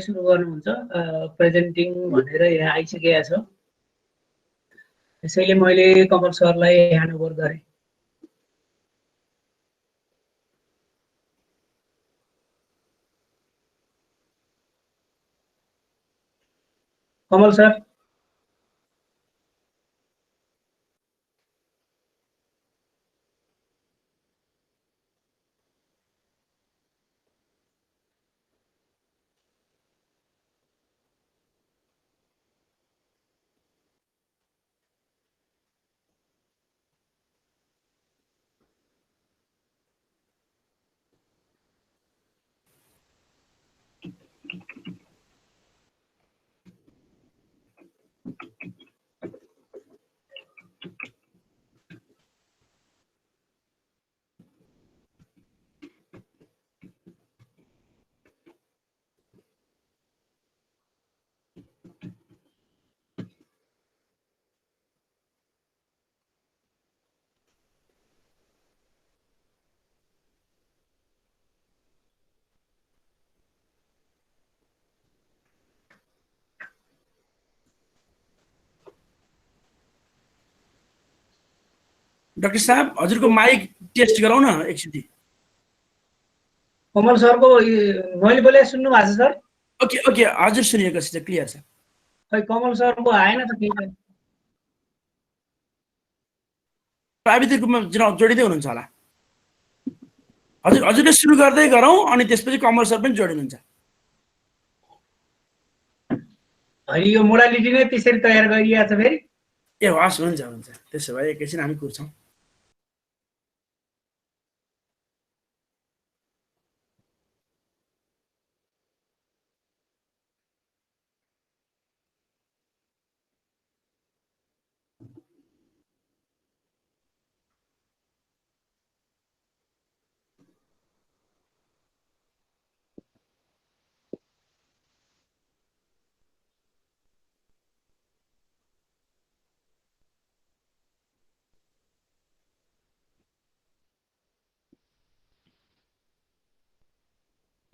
सुरु गर्नुहुन्छ प्रेजेन्टिङ भनेर यहाँ आइसकेको छ। त्यसैले मैले कमल सरलाई ह्यान्ड ओभर गरेँ। कमल सर डाक्टर साहब हजुरको माइक टेस्ट गरौँ न एकचोटि। कमल सरको मैले बोले सुन्नु भएको छ सर? ओके ओके हजुर सुनिएको छ, क्लियर छ। खै कमल सरको आएन त के? प्राविधिक रूपमा जोडिँदै हुनुहुन्छ होला। हजुरले सुरु गर्दै गरौँ अनि त्यसपछि कमल सर पनि जोडिनुहुन्छ। अहिले यो मोडालिटी नै त्यसरी तयार गरिएको छ फेरि। ए हस्, हुन्छ हुन्छ, त्यसो भए एकैछिन हामी कुर्छौँ।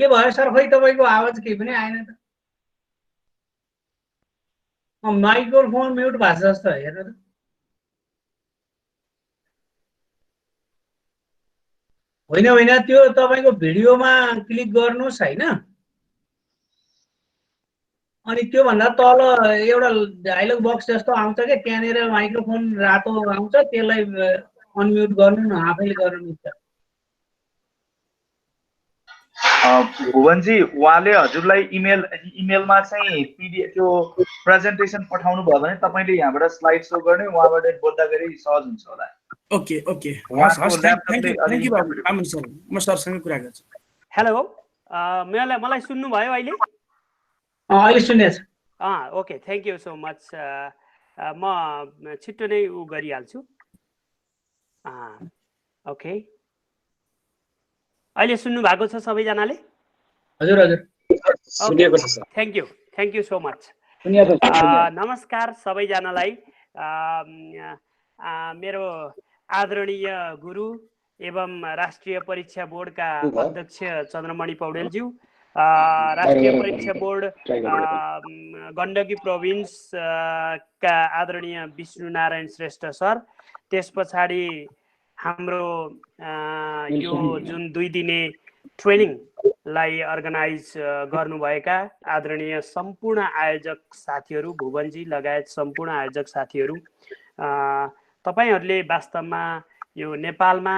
के भयो सर? खै तपाईँको आवाज केही पनि आएन त। माइक्रोफोन म्युट भएको जस्तो हेर्नु त। होइन होइन, त्यो तपाईँको भिडियोमा क्लिक गर्नुहोस् होइन, अनि त्योभन्दा तल एउटा डायलग बक्स जस्तो आउँछ क्या, त्यहाँनिर माइक्रोफोन रातो आउँछ, त्यसलाई अनम्युट गर्नु न, आफैले गर्नु मिल्छ। भुवनजी, उहाँले हजुरलाई इमेलमा चाहिँ पीडीएफ त्यो प्रेजेन्टेसन पठाउनु भयो भने तपाईले यहाँबाट स्लाइड शो गर्ने, उहाँबाट बोल्दाखेरि सहज हुन्छ होला। ओके ओके, थ्यांक यू बाबु आमन सर, म सरसँग कुरा गर्छु। हेलो, मलाई सुन्नु भयो अहिले? अहिले सुनेछ। Okay, thank you so much. म छिट्टो नै उ गरिहाल्छु। ओके, अहिले सुन्नु भएको छ सबैजनाले? हजुर हजुर सुनिएको छ sir. Thank you so much. नमस्कार सबैजनालाई। मेरो आदरणीय गुरु एवं राष्ट्रिय परीक्षा बोर्डका अध्यक्ष चन्द्रमणि पौडेलज्यू, राष्ट्रिय परीक्षा बोर्ड गण्डकी प्रोभिन्स का आदरणीय विष्णुनारायण श्रेष्ठ सर, त्यस पछाडि हाम्रो यो जुन 2 दिने ट्रेनिङलाई अर्गनाइज गर्नुभएका आदरणीय सम्पूर्ण आयोजक साथीहरू, भुवनजी लगायत सम्पूर्ण आयोजक साथीहरू, तपाईहरूले वास्तवमा यो नेपालमा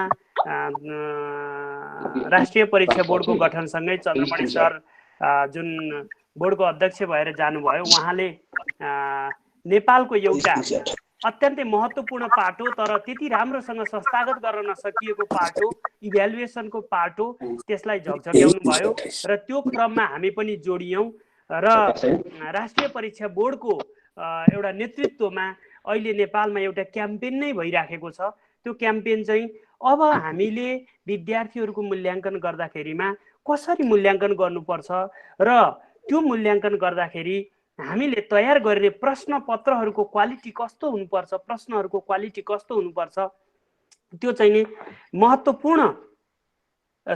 राष्ट्रिय परीक्षा बोर्डको गठनसँगै चन्द्रमणि सर जुन बोर्डको अध्यक्ष भएर जानुभयो, उहाँले नेपालको एउटा अत्यन्तै महत्त्वपूर्ण पाटो तर त्यति राम्रोसँग संस्थागत गर्न नसकिएको पाटो, इभ्यालुएसनको पाटो, त्यसलाई झकझक्याउनु भयो र त्यो क्रममा हामी पनि जोडियौँ र राष्ट्रिय परीक्षा बोर्डको एउटा नेतृत्वमा अहिले नेपालमा एउटा क्याम्पेन नै भइराखेको छ। त्यो क्याम्पेन चाहिँ अब हामीले विद्यार्थीहरूको मूल्याङ्कन गर्दाखेरिमा कसरी मूल्याङ्कन गर्नुपर्छ र त्यो मूल्याङ्कन गर्दाखेरि हामीले तयार गर्ने प्रश्न पत्रहरूको क्वालिटी कस्तो हुनुपर्छ, प्रश्नहरूको क्वालिटी कस्तो हुनुपर्छ, त्यो चाहिँ नि महत्त्वपूर्ण।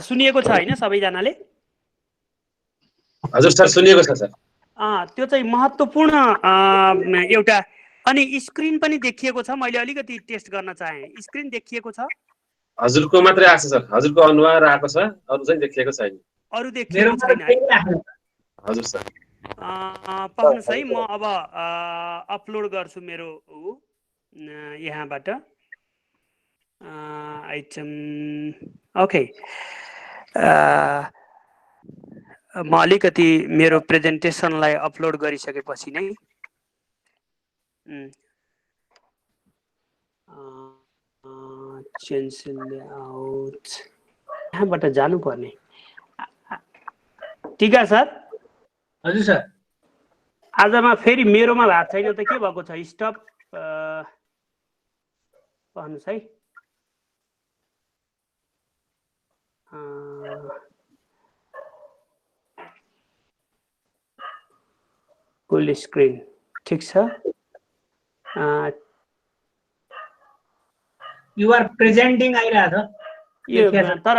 सुनिएको छ हैन सबैजनाले? हजुर सर सुनिएको छ सर। त्यो चाहिँ महत्त्वपूर्ण एउटा। अनि स्क्रिन पनि देखिएको छ, मैले अलिकति टेस्ट गर्न चाहे। स्क्रिन देखिएको छ? हजुरको मात्रै आएको छ सर, हजुरको अनुहार आएको छ, अरु चाहिँ देखिएको छैन। अरु देखिएको छैन है? हजुर सर। पर्खनुहोस् है, म अब अपलोड गर्छु मेरो यहाँबाट आइटम। ओके, म अलिकति मेरो प्रेजेन्टेसनलाई अपलोड गरिसकेपछि नै चेन्ज लेआउट यहाँबाट जानुपर्ने। टिका सर? हजुर सर। आजमा फेरि मेरोमा भएको छैन त के भएको छ? स्टप भन्नुहोस् है। फुल स्क्रिन ठिक छ। यु आर प्रेजेन्टिङ आइरहेको छ, तर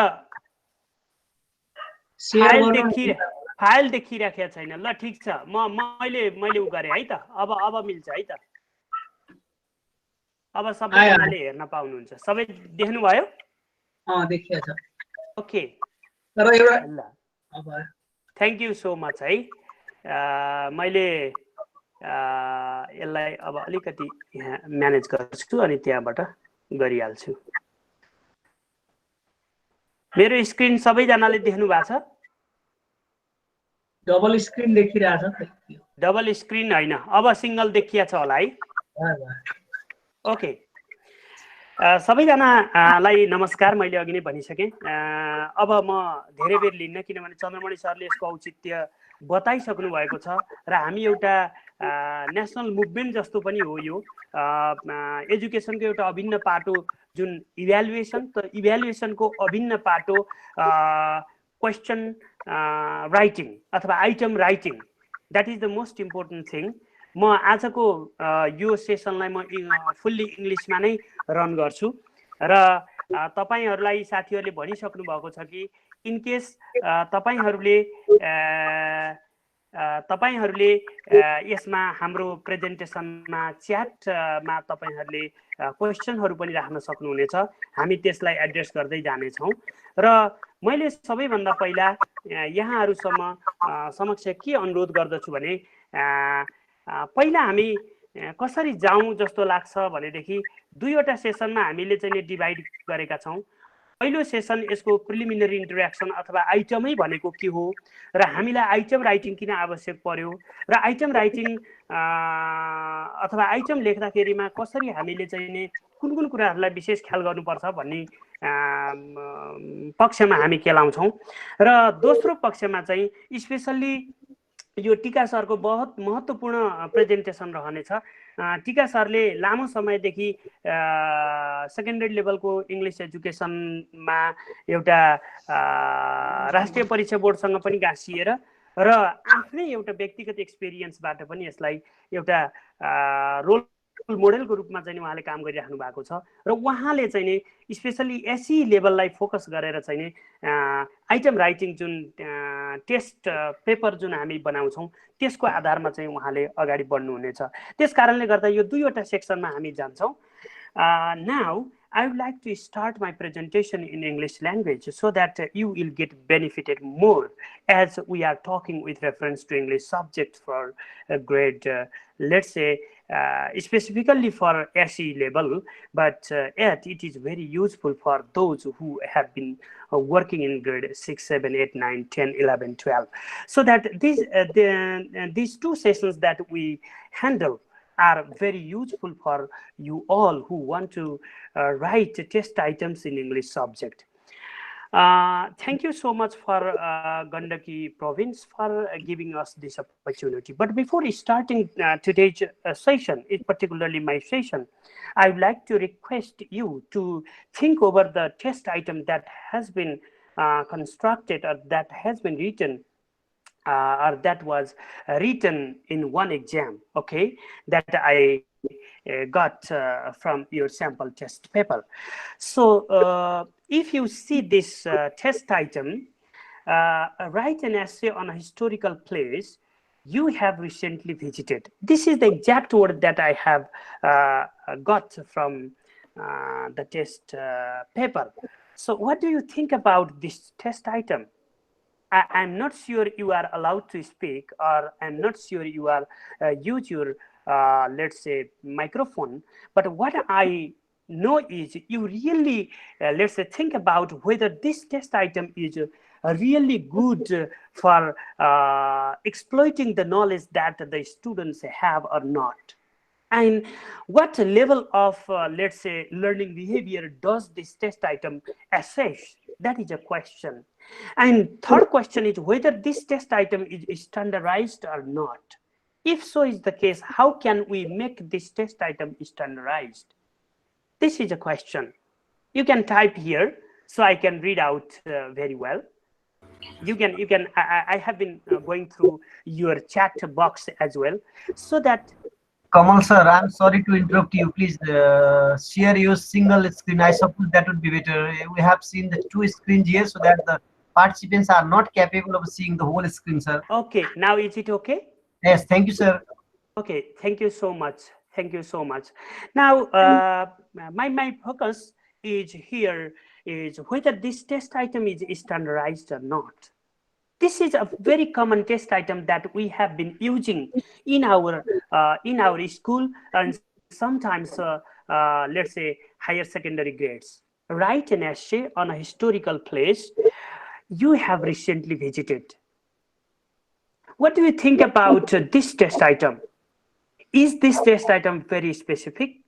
फाइल देखिराखेको छैन। ल ठिक छ, मैले उ गरेँ है त। अब मिल्छ है त? अब सबैजनाले हेर्न पाउनुहुन्छ। सबै देख्नुभयो? देखिएको छ। ओके, तर एउटा थ्याङ्क यू सो मच है। मैले यसलाई अब अलिकति यहाँ म्यानेज गर्छु अनि त्यहाँबाट गरिहाल्छु। मेरो स्क्रिन सबैजनाले देख्नु भएको छ? डबल स्क्रिन देखिरहेको छ। डबल स्क्रिन होइन, अब सिङ्गल देखिया छ होला है? ओके, सबैजनालाई नमस्कार। मैले अघि नै भनिसकेँ। अब म धेरै बेर लिन्न, किनभने चन्द्रमणि सरले यसको औचित्य बताइसक्नु भएको छ र हामी एउटा नेसनल मुभमेन्ट जस्तो पनि हो यो। एजुकेसनको एउटा अभिन्न पाटो जुन इभ्यालुएसन, त इभ्यालुएसनको अभिन्न पाटो क्वेसन राइटिङ अथवा item writing, that is the most important thing. म आजको यो सेसनलाई म फुल्ली इङ्ग्लिसमा नै रन गर्छु र तपाईहरुलाई साथीहरूले भनिसक्नु भएको छ कि इनकेस तपाईहरुले यसमा हाम्रो प्रेजेन्टेसनमा च्याटमा तपाईहरुले क्वेसनहरु पनि राख्न सक्नुहुनेछ। हामी त्यसलाई एड्रेस गर्दै जानेछौँ र मैले सबैभन्दा पहिला यहाँहरुसम्म समक्ष के अनुरोध गर्दछु भने पहिला हामी कसरी जाउँ जस्तो लाग्छ भनेदेखि दुईवटा सेसनमा हामीले चाहिँ डिभाइड गरेका छौँ। पहिलो सेसन यसको प्रिलिमिनरी इन्ट्रोडक्सन अथवा आइटमै भनेको के हो र हामीलाई आइटम राइटिङ किन आवश्यक पर्यो र आइटम राइटिङ अथवा आइटम लेख्दाखेरिमा कसरी हामीले चाहिँ कुन कुन कुराहरूलाई विशेष ख्याल गर्नुपर्छ भन्ने पक्षमा हामी केलाउँछौँ र दोस्रो पक्षमा चाहिँ स्पेसल्ली यो टिका सरको बहुत महत्त्वपूर्ण प्रेजेन्टेसन रहनेछ। टिका सरले लामो समयदेखि सेकेन्डरी लेभलको इङ्ग्लिस एजुकेसनमा एउटा राष्ट्रिय परीक्षा बोर्डसँग पनि गाँसिएर र आफ्नै एउटा व्यक्तिगत एक्सपिरियन्सबाट पनि यसलाई एउटा रोल मोडेलको रूपमा चाहिँ उहाँले काम गरिराख्नु भएको छ र उहाँले चाहिँ नि स्पेसल्ली एसई लेभललाई फोकस गरेर चाहिँ नि आइटम राइटिङ जुन टेस्ट पेपर जुन हामी बनाउँछौँ त्यसको आधारमा चाहिँ उहाँले अगाडि बढ्नुहुनेछ। त्यस कारणले गर्दा यो दुईवटा सेक्सनमा हामी जान्छौँ। Now I would like to start my presentation in English language so that you will get benefited more as we are talking with reference to English subject for grade, let's say, specifically for SE level, but yet it is very useful for those who have been working in grade 6, 7, 8, 9, 10, 11, 12. So that these two sessions that we handle are very useful for you all who want to write test items in English subject. Thank you so much for Gandaki province for giving us this opportunity. But before starting today's session, particularly my session, I would like to request you to think over the test item that has been constructed or that has been written or that was written in one exam, okay, that I got from your sample test paper. So if you see this test item, write an essay on a historical place you have recently visited. This is the exact word that I have got from the test paper. So what do you think about this test item? I'm not sure you are allowed to speak, or I'm not sure you are use your let's say microphone. But what I know is you really let's say think about whether this test item is really good for exploiting the knowledge that the students have or not. And what level of let's say learning behavior does this test item assess? That is a question. And third question is whether this test item is standardized or not. If so is the case, how can we make this test item standardized? This is a question. You can type here so I can read out very well. I have been going through your chat box as well, so that Kamal sir, I'm sorry to interrupt you. Please share your single screen. I suppose that would be better. We have seen the two screens here so that the participants are not capable of seeing the whole screen, sir. Okay, now is it okay? Yes, thank you, sir. Okay, thank you so much. Thank you so much. Now, my focus is here is whether this test item is standardized or not. This is a very common test item that we have been using in our school and sometimes let's say higher secondary grades. Write an essay on a historical place you have recently visited. What do you think about this test item? Is this test item very specific?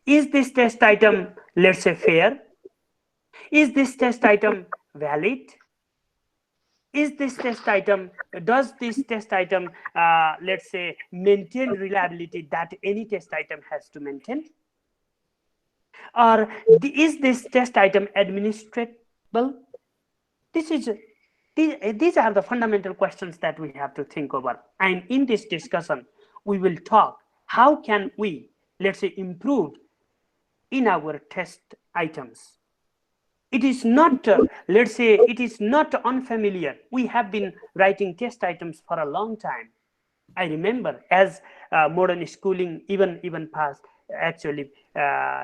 Is this test item, let's say, fair? Is this test item valid? Is this test item, does this test item, let's say, maintain reliability that any test item has to maintain? Or is this test item administrable? These are the fundamental questions that we have to think over. And in this discussion, we will talk how can we, let's say, improve in our test items. It is not, let's say, it is not unfamiliar. We have been writing test items for a long time. I remember as modern schooling, even past, actually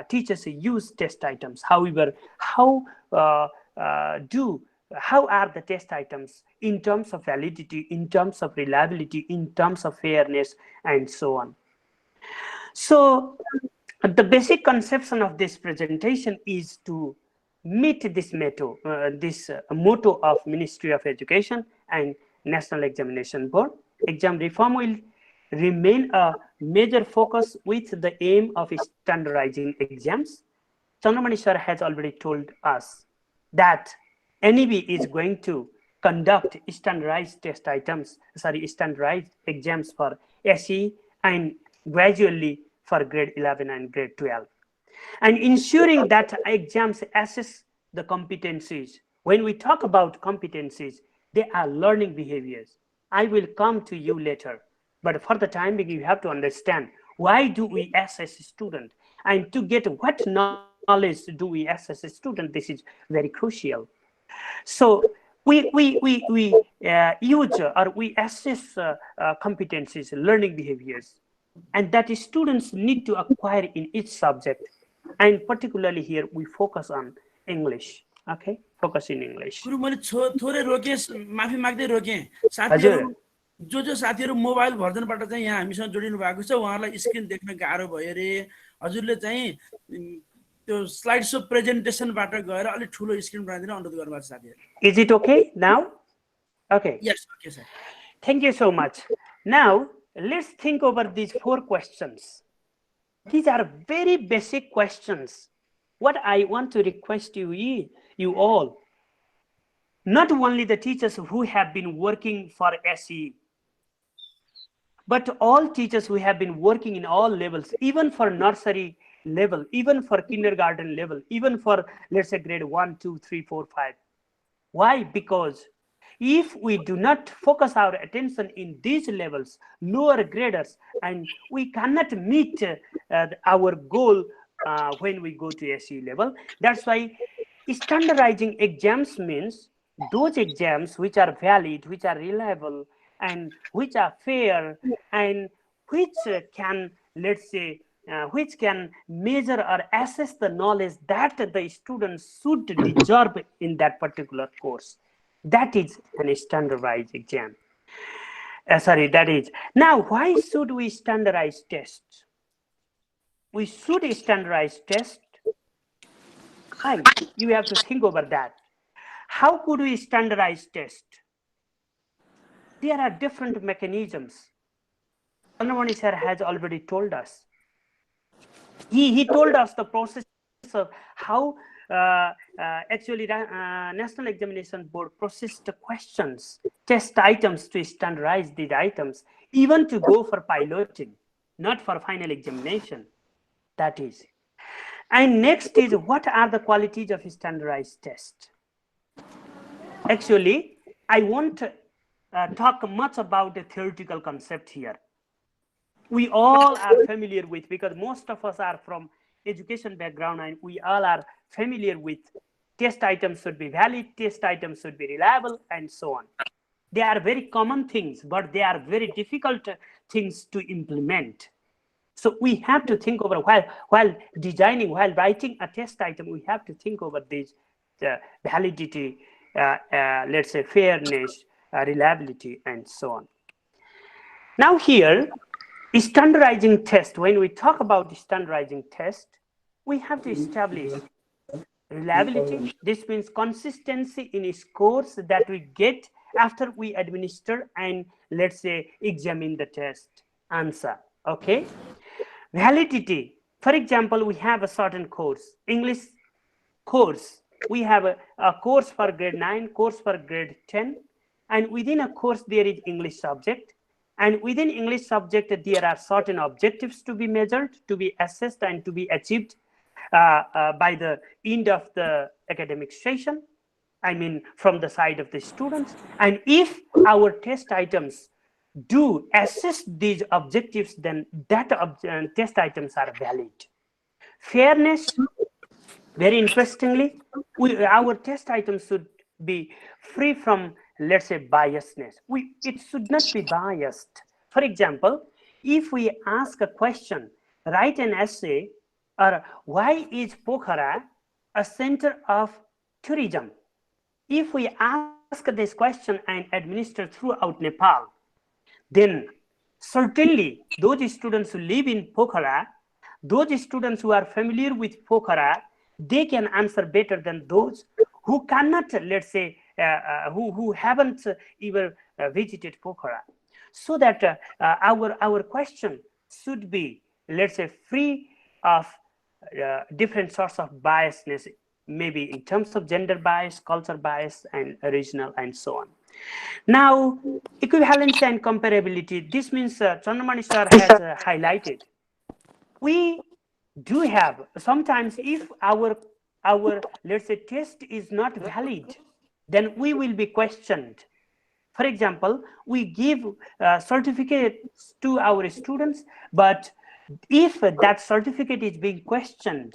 teachers use test items. However, how are the test items in terms of validity, in terms of reliability, in terms of fairness, and so on? So the basic conception of this presentation is to meet this motto of Ministry of Education and National Examination Board. Exam reform will remain a major focus with the aim of standardizing exams. Chandramani sir has already told us that NEB is going to conduct standardized standardized exams for SE and gradually for grade 11 and grade 12. And ensuring that exams assess the competencies. When we talk about competencies, they are learning behaviors. I will come to you later. But for the time being, you have to understand why do we assess a student? And to get what knowledge do we assess a student? This is very crucial. So we use or we assess competencies, learning behaviors, and that students need to acquire in each subject. And particularly here, we focus on English. Okay, focus in English. गुरु मैले थोरै रोके, माफी माग्दै रोके। साथीहरु जो साथीहरु mobile भर्जनबाट चाहिँ यहाँ हामीसँग जोडिनु भएको छ उहाँहरुलाई स्क्रिन देख्न गाह्रो भयो रे। हजुरले चाहिँ त्यो स्लाइड शो प्रेजेन्टेसनबाट गएर अलि ठुलो स्क्रिन बनाइदिन अनुरोध गर्नुभएको छ साथीहरु। Is it okay now? Okay. Yes, okay sir. Thank you so much. Now let's think over these 4 questions. These are very basic questions. What I want to request you all, not only the teachers who have been working for SE, but all teachers who have been working in all levels, even for nursery level, even for kindergarten level, even for, let's say, grade 1, 2, 3, 4, 5. Why? Because if we do not focus our attention in these levels, lower graders, and we cannot meet our goal when we go to SE level. That's why standardizing exams means those exams which are valid, which are reliable, and which are fair, and which can, let's say, which can measure or assess the knowledge that the students should deserve in that particular course. That is an standardized exam. That is. Now, why should we standardize tests? We should standardize tests. Why? You have to think over that. How could we standardize tests? There are different mechanisms. Chandramani sir has already told us. He told us the process of how actually National Examination Board processed the questions, test items to standardize these items, even to go for piloting, not for final examination. That is. And next is, what are the qualities of standardized test? Actually, I won't talk much about the theoretical concept here. We all are familiar with, because most of us are from education background, and we all are familiar with test items should be valid, test items should be reliable, and so on. They are very common things, but they are very difficult things to implement. So we have to think over, while designing, while writing a test item, we have to think over this validity, let's say fairness, reliability, and so on. Now here, standardizing test, when we talk about standardizing test, we have to establish reliability. This means consistency in scores that we get after we administer and, let's say, examine the test answer. Okay. Validity. For example, we have a certain course, English course. We have a course for grade 9, course for grade 10, and within a course there is English subject. And within English subject, there are certain objectives to be measured, to be assessed, and to be achieved by the end of the academic session. I mean, from the side of the students. And if our test items do assess these objectives, then that test items are valid. Fairness, very interestingly, our test items should be free from, let's say, biasness. It should not be biased. For example, if we ask a question, write an essay, or why is Pokhara a center of tourism? If we ask this question and administer throughout Nepal, then certainly those students who live in Pokhara, those students who are familiar with Pokhara, they can answer better than those who cannot, let's say, who haven't even visited Pokhara. So that our question should be, let's say, free of different sorts of biasness, maybe in terms of gender bias, culture bias, and regional, and so on. Now, equivalency and comparability. This means Chandramani sir has highlighted. We do have sometimes, if our let's say test is not valid, then we will be questioned. For example, we give certificates to our students, but if that certificate is being questioned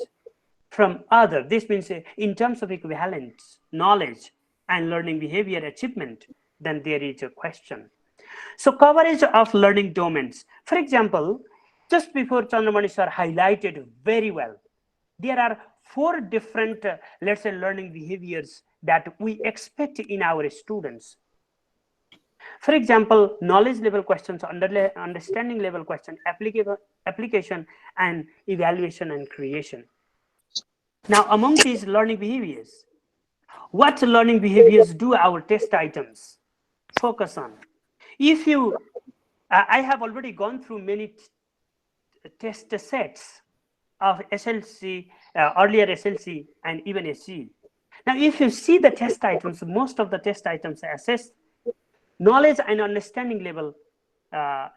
from other, this means in terms of equivalence, knowledge, and learning behavior achievement, then there is a question. So coverage of learning domains. For example, just before Chandramani sir highlighted very well, there are 4 different, let's say, learning behaviors that we expect in our students. For example, knowledge level questions, understanding level question, application, and evaluation and creation. Now, among these learning behaviors, what learning behaviors do our test items focus on? If you, I have already gone through many test sets of SLC, earlier SLC, and even SC. Now, if you see the test items, most of the test items assess knowledge and understanding level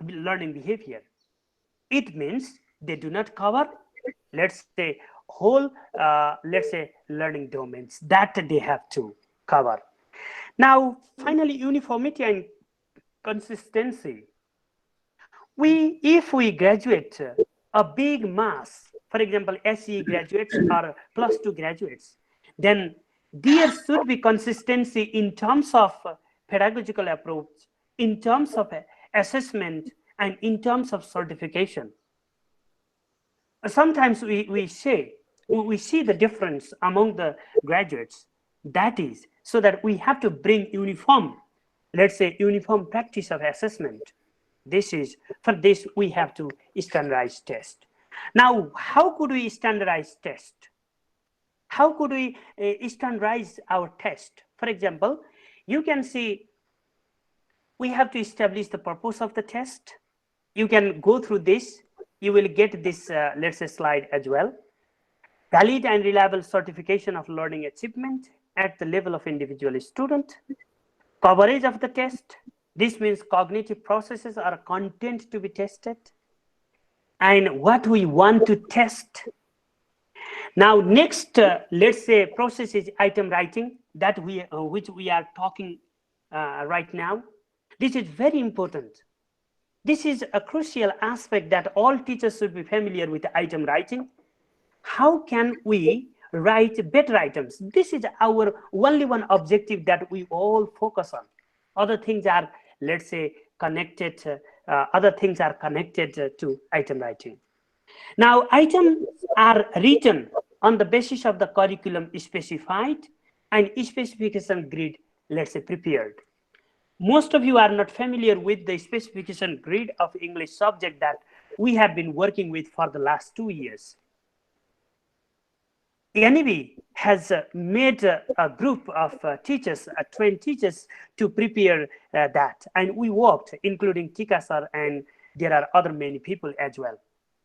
learning behavior. It means they do not cover, let's say, whole, let's say, learning domains that they have to cover. Now, finally, uniformity and consistency. If we graduate a big mass, for example, SE graduates or +2 graduates, then There should be consistency in terms of pedagogical approach, in terms of assessment, and in terms of certification. Sometimes we see the difference among the graduates. That is, so that we have to bring uniform, let's say, uniform practice of assessment. For this we have to standardize test. Now, how could we standardize test? How could we standardize our test? For example, you can see we have to establish the purpose of the test. You can go through this. You will get this, let's say, slide as well. Valid and reliable certification of learning achievement at the level of individual student. Coverage of the test. This means cognitive processes or content to be tested. And what we want to test. Now, next, let's say, process is item writing, that which we are talking right now. This is very important. This is a crucial aspect that all teachers should be familiar with item writing. How can we write better items? This is our only one objective that we all focus on. Other things are, let's say, connected. Other things are connected to item writing. Now, items are written on the basis of the curriculum specified and specification grid, let's say, prepared. Most of you are not familiar with the specification grid of English subject that we have been working with for the last 2 years. NEB has made a group of teachers, trained teachers, to prepare that. And we worked, including Tika sir, and there are other many people as well.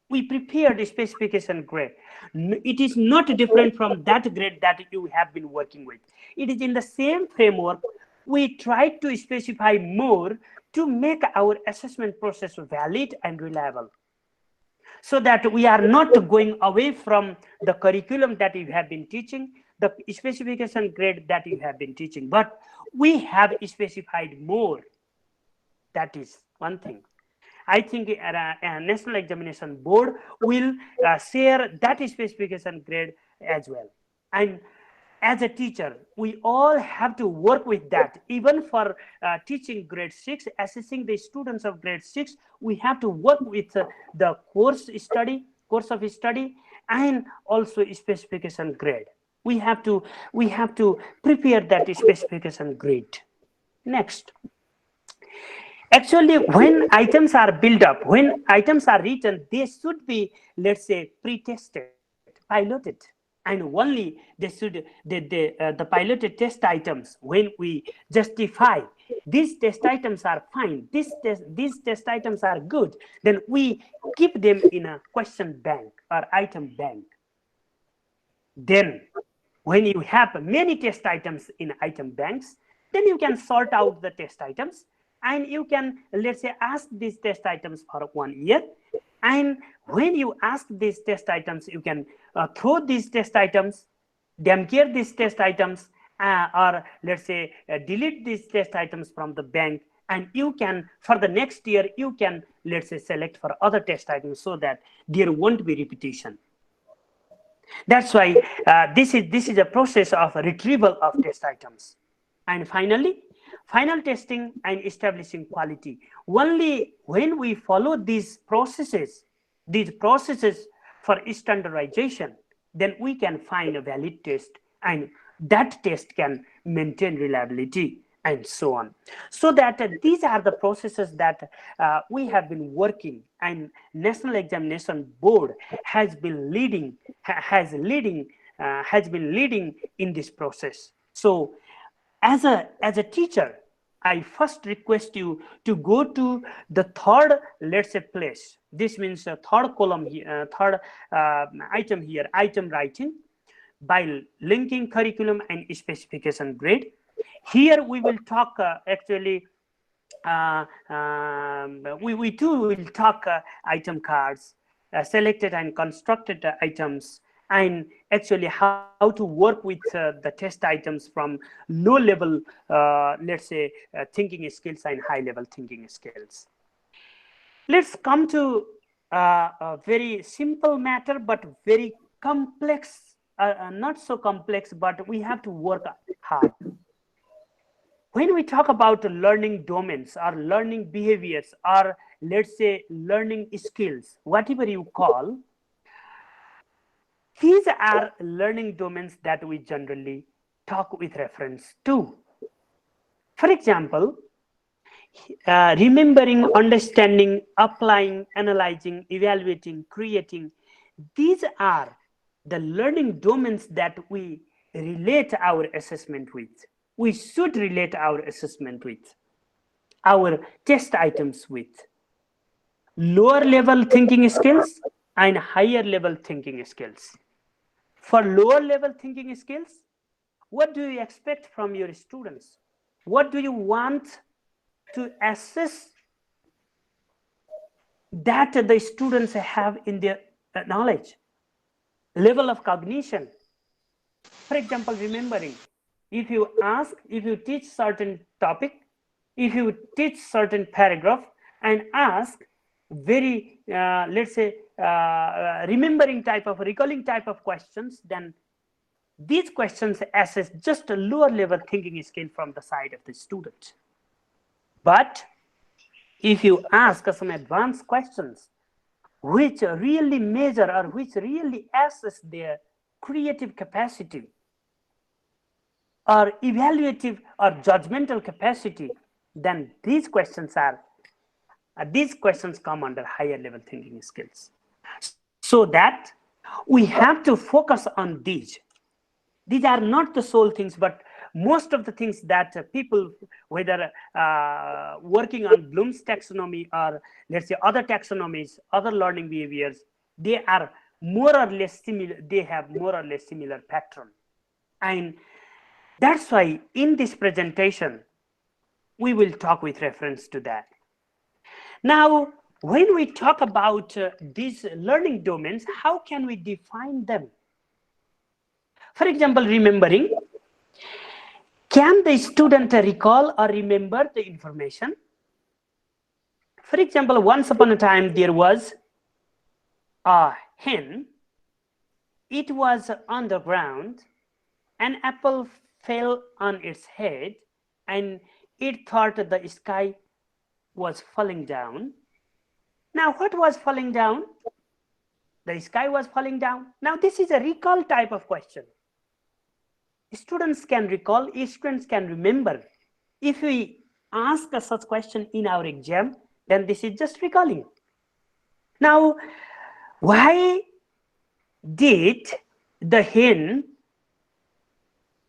We prepared a specification grade. It is not different from that grade that you have been working with. It is in the same framework. We tried to specify more to make our assessment process valid and reliable, so that we are not going away from the curriculum that you have been teaching, the specification grade that you have been teaching, but we have specified more. That is one thing. I think a National Examination Board will share that specification grade as well. And as a teacher, we all have to work with that. Even for teaching grade 6, assessing the students of grade 6, we have to work with the course of study, and also specification grade. We have to prepare that specification grade. Next. Actually, when items are built up, when items are written, they should be, let's say, pre-tested, piloted. And only they should, the piloted test items, when we justify these test items are fine, these test items are good, then we keep them in a question bank or item bank. Then when you have many test items in item banks, then you can sort out the test items, and you can, let's say, ask these test items for 1 year. And when you ask these test items, you can throw these test items, demcare these test items, or let's say delete these test items from the bank, and you can, for the next year, you can, let's say, select for other test items, so that there won't be repetition. That's why this is a process of retrieval of test items. And finally, final testing and establishing quality. Only when we follow these processes for standardization, then we can find a valid test, and that test can maintain reliability, and so on. So that these are the processes that we have been working, and National Examination Board has been leading in this process. So as a teacher, I first request you to go to the third, let's say, place. This means a third column here, third item here, item writing, by linking curriculum and specification grade. Here we will talk we too will talk item cards, selected and constructed items, and actually how to work with the test items from low level, let's say, thinking skills and high level thinking skills. Let's come to a very simple matter, but very complex not so complex, but we have to work hard. When we talk about learning domains or learning behaviors, or let's say learning skills, whatever you call, these are learning domains that we generally talk with reference to. For example, remembering, understanding, applying, analyzing, evaluating, creating, these are the learning domains that we relate our assessment with. We should relate our assessment with, our test items with. Lower level thinking skills and higher level thinking skills. For lower level thinking skills, what do you expect from your students? What do you want to assess that the students have in their knowledge, level of cognition? For example, remembering. If you teach certain topic, if you teach certain paragraph and ask very, let's say, remembering type of, recalling type of questions, then these questions assess just a lower level thinking skill from the side of the student. But if you ask some advanced questions, which really measure or which really assess their creative capacity or evaluative or judgmental capacity, then these questions come under higher level thinking skills. So that we have to focus on these. These are not the sole things, but most of the things that people, whether working on Bloom's taxonomy or let's say other taxonomies, other learning behaviors, they are more or less similar. They have more or less similar pattern. And that's why in this presentation, we will talk with reference to that. Now, when we talk about these learning domains, how can we define them? For example, remembering. Can the student recall or remember the information? For example, once upon a time, there was a hen. It was on the ground. An apple fell on its head, and it thought the sky was falling down. Now, what was falling down? The sky was falling down. Now, this is a recall type of question. Students can recall, students can remember. If we ask a such question in our exam, then this is just recalling. Now, why did the hen,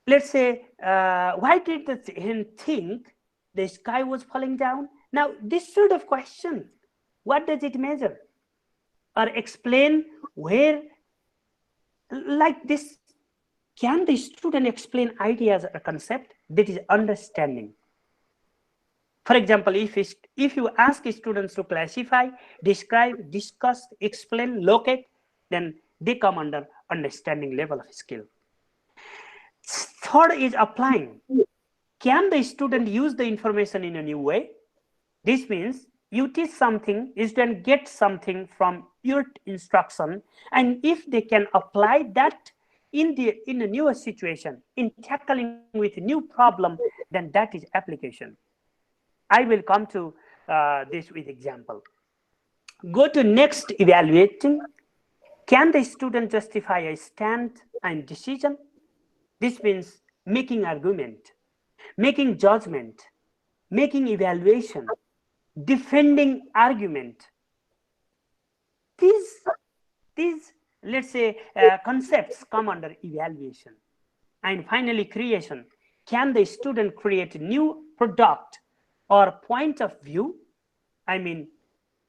let's say, why did the hen think the sky was falling down? Now, this sort of question, what does it measure? Or explain where, like this, can the student explain ideas or concept? That is understanding. For example, if you ask students to classify, describe, discuss, explain, locate, then they come under understanding level of skill. Third is applying. Can the student use the information in a new way? This means you teach something, student get something from your instruction, and if they can apply that in a newer situation, in tackling with a new problem, then that is application. I will come to this with example. Go to next, evaluating. Can the student justify a stand and decision? This means making argument, making judgment, making evaluation, defending argument. These let's say concepts come under evaluation. And finally, creation. Can the student create new product or point of view? I mean,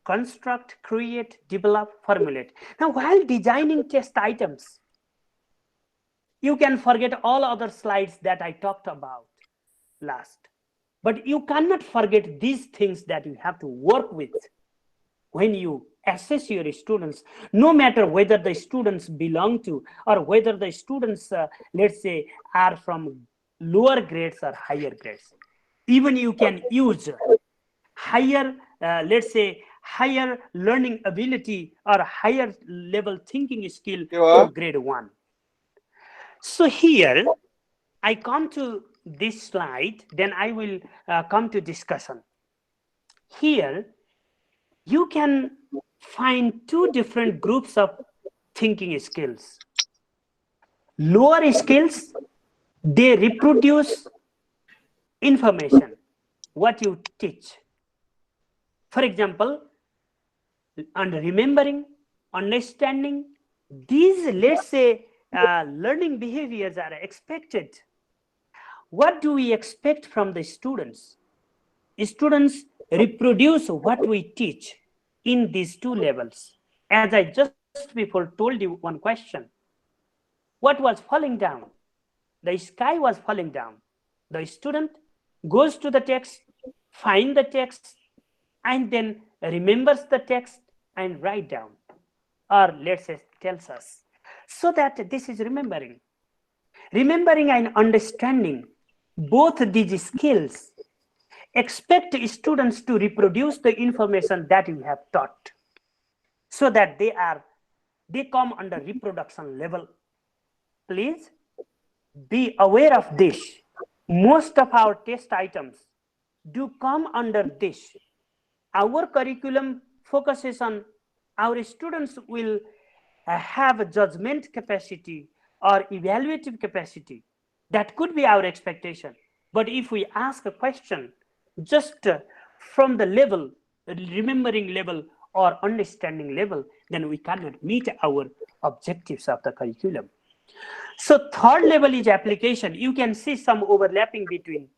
construct, create, develop, formulate. Now, while designing test items, you can forget all other slides that I talked about last. But you cannot forget these things that you have to work with when you assess your students, no matter whether the students belong to or whether the students, let's say, are from lower grades or higher grades. Even you can use higher, let's say, higher learning ability or higher level thinking skill for grade 1. So here I come to this slide, then I will come to discussion. Here you can find two different groups of thinking skills. Lower skills, they reproduce information, what you teach. For example, under remembering, understanding, these, let's say, learning behaviors are expected. What do we expect from the students? Students reproduce what we teach in these two levels. As I just before told you one question, what was falling down? The sky was falling down. The student goes to the text, find the text, and then remembers the text and write down, or let's say tells us. So that this is remembering. Remembering and understanding, both these skills expect students to reproduce the information that you have taught, so that they come under reproduction level. Please be aware of this. Most of our test items do come under this. Our curriculum focuses on our students will have a judgment capacity or evaluative capacity. That could be our expectation. But if we ask a question just from the level, remembering level or understanding level, then we cannot meet our objectives of the curriculum. So third level is application. You can see some overlapping between.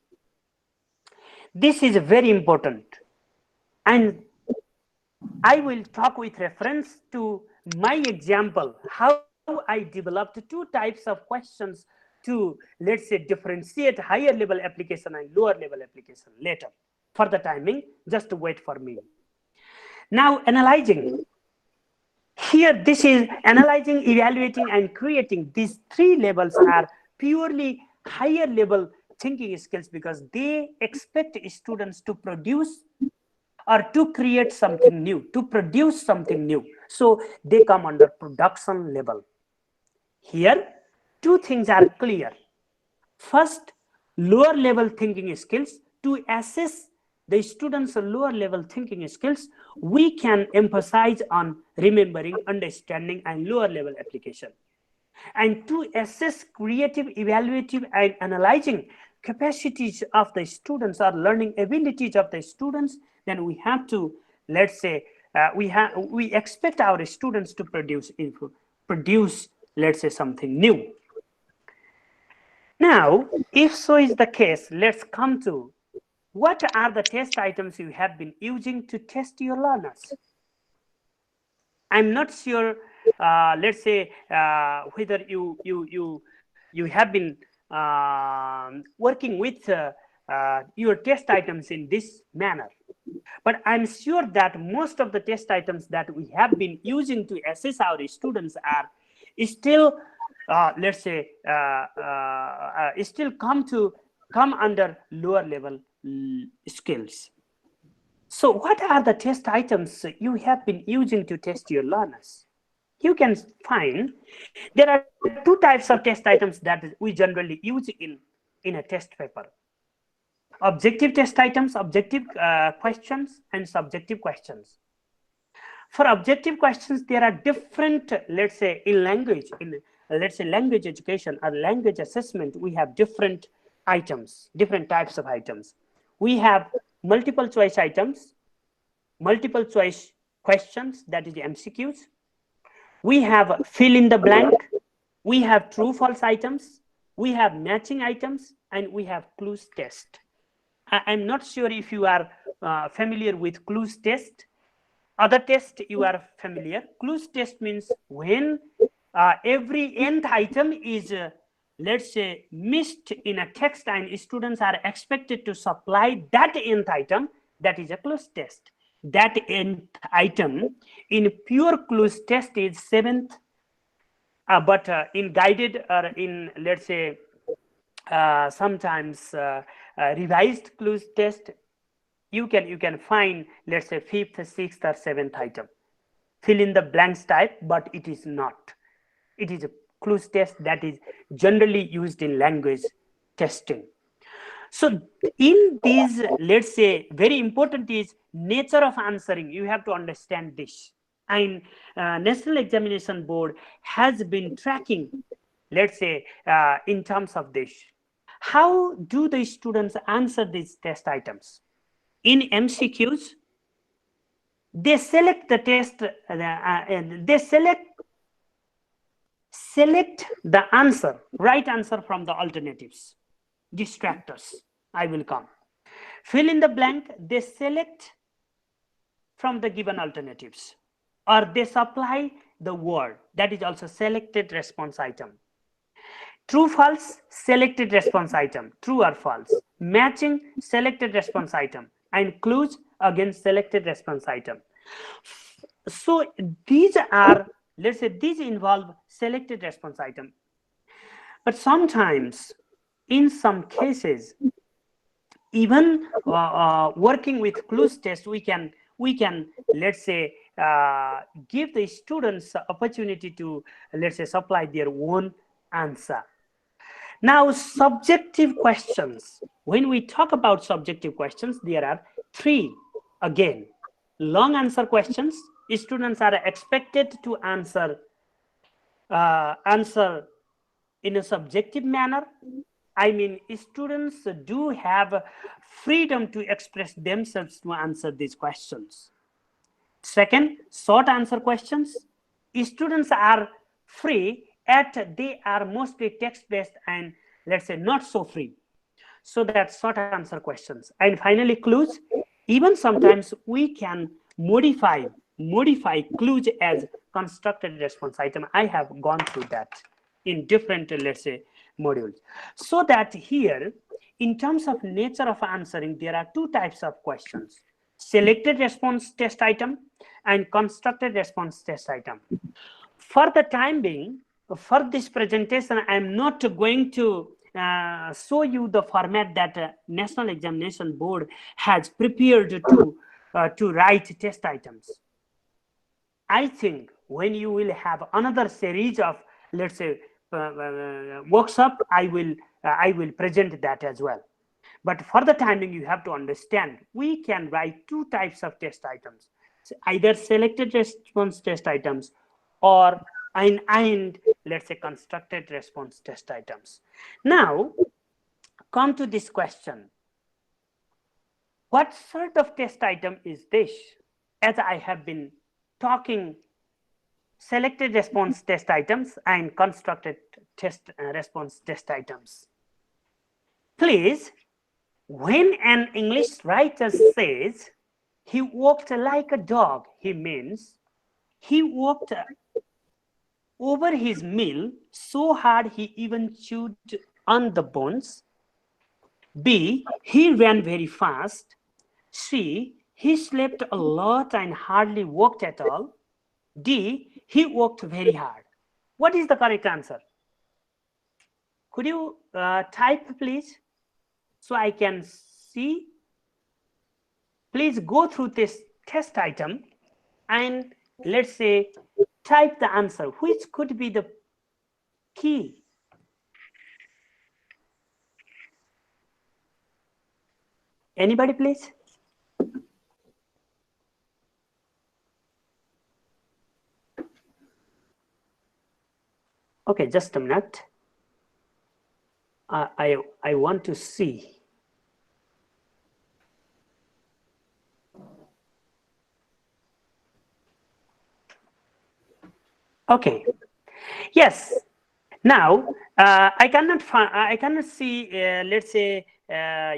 This is very important. And I will talk with reference to my example, how I developed two types of questions to, let's say, differentiate higher level application and lower level application later. For the timing, just wait for me. Now, analyzing. Here, this is analyzing, evaluating, and creating. These three levels are purely higher level thinking skills because they expect students to produce or to create something new, to produce something new. So they come under production level. Here, two things are clear. First, lower level thinking skills. To assess the students' lower level thinking skills, we can emphasize on remembering, understanding, and lower level application. And to assess creative, evaluative, and analyzing capacities of the students or learning abilities of the students, then we have to, let's say, we expect our students to produce, let's say, something new. Now, if so is the case, let's come to what are the test items you have been using to test your learners. I'm not sure, let's say, whether you have been working with your test items in this manner. But I'm sure that most of the test items that we have been using to assess our students are still, let's say, still come under lower level skills. So what are the test items you have been using to test your learners? You can find there are two types of test items that we generally use in a test paper. Objective test items, objective questions, and subjective questions. For objective questions, there are different, let's say, in language, let's say language education or language assessment, we have different items, different types of items. We have multiple choice items, multiple choice questions, that is the MCQs. We have fill in the blank, we have true false items, we have matching items, and we have clues test. I'm not sure if you are familiar with clues test. Other test you are familiar. Clues test means when every nth item is, let's say, missed in a text and students are expected to supply that nth item, that is a clues test. That nth item in pure clues test is 7th, but in guided or in, let's say, sometimes revised clues test, you can find, let's say, 5th, 6th, or 7th item. Fill in the blanks type, but it is not. It is a clues test that is generally used in language testing. So in these, let's say, very important is nature of answering. You have to understand this. And National Examination Board has been tracking, let's say, in terms of this. How do the students answer these test items? In MCQs, they select the test, they select the answer, right answer from the alternatives. Distractors, I will come. Fill in the blank, they select from the given alternatives, or they supply the word, that is also selected response item. True, false, selected response item, true or false. Matching, selected response item. And clues, again, selected response item. So these are, let's say, these involve selected response item. But sometimes, in some cases, even working with clues test, we can let's say give the students opportunity to, let's say, supply their own answer. Now, subjective questions. When we talk about subjective questions, there are three. Again, long answer questions. Students are expected to answer in a subjective manner. I mean, students do have freedom to express themselves to answer these questions. Second, short answer questions. Students are free, they are mostly text-based and, let's say, not so free. So that's short answer questions. And finally, clues. Even sometimes we can modify clues as constructed response item. I have gone through that in different, let's say, modules. So that here, in terms of nature of answering, there are two types of questions: selected response test item and constructed response test item. For the time being, for this presentation, I am not going to show you the format that National Examination Board has prepared to write test items. I think when you will have another series of, let's say, workshop, I will present that as well. But for the time being, you have to understand we can write two types of test items, either selected response test items or and let's say constructed response test items. Now, come to this question: what sort of test item is this? As I have been talking, selected response test items and constructed response test items. Please, when an English writer says he walked like a dog, he means he walked over his meal so hard he even chewed on the bones. B, he ran very fast. C, he slept a lot and hardly walked at all. D, he worked very hard. What is the correct answer? Could you type, please, so I can see? Please go through this test item and, let's say, type the answer. Which could be the key? Anybody, please? Okay, just a minute. I want to see. Okay. Yes. Now I cannot see. Let's say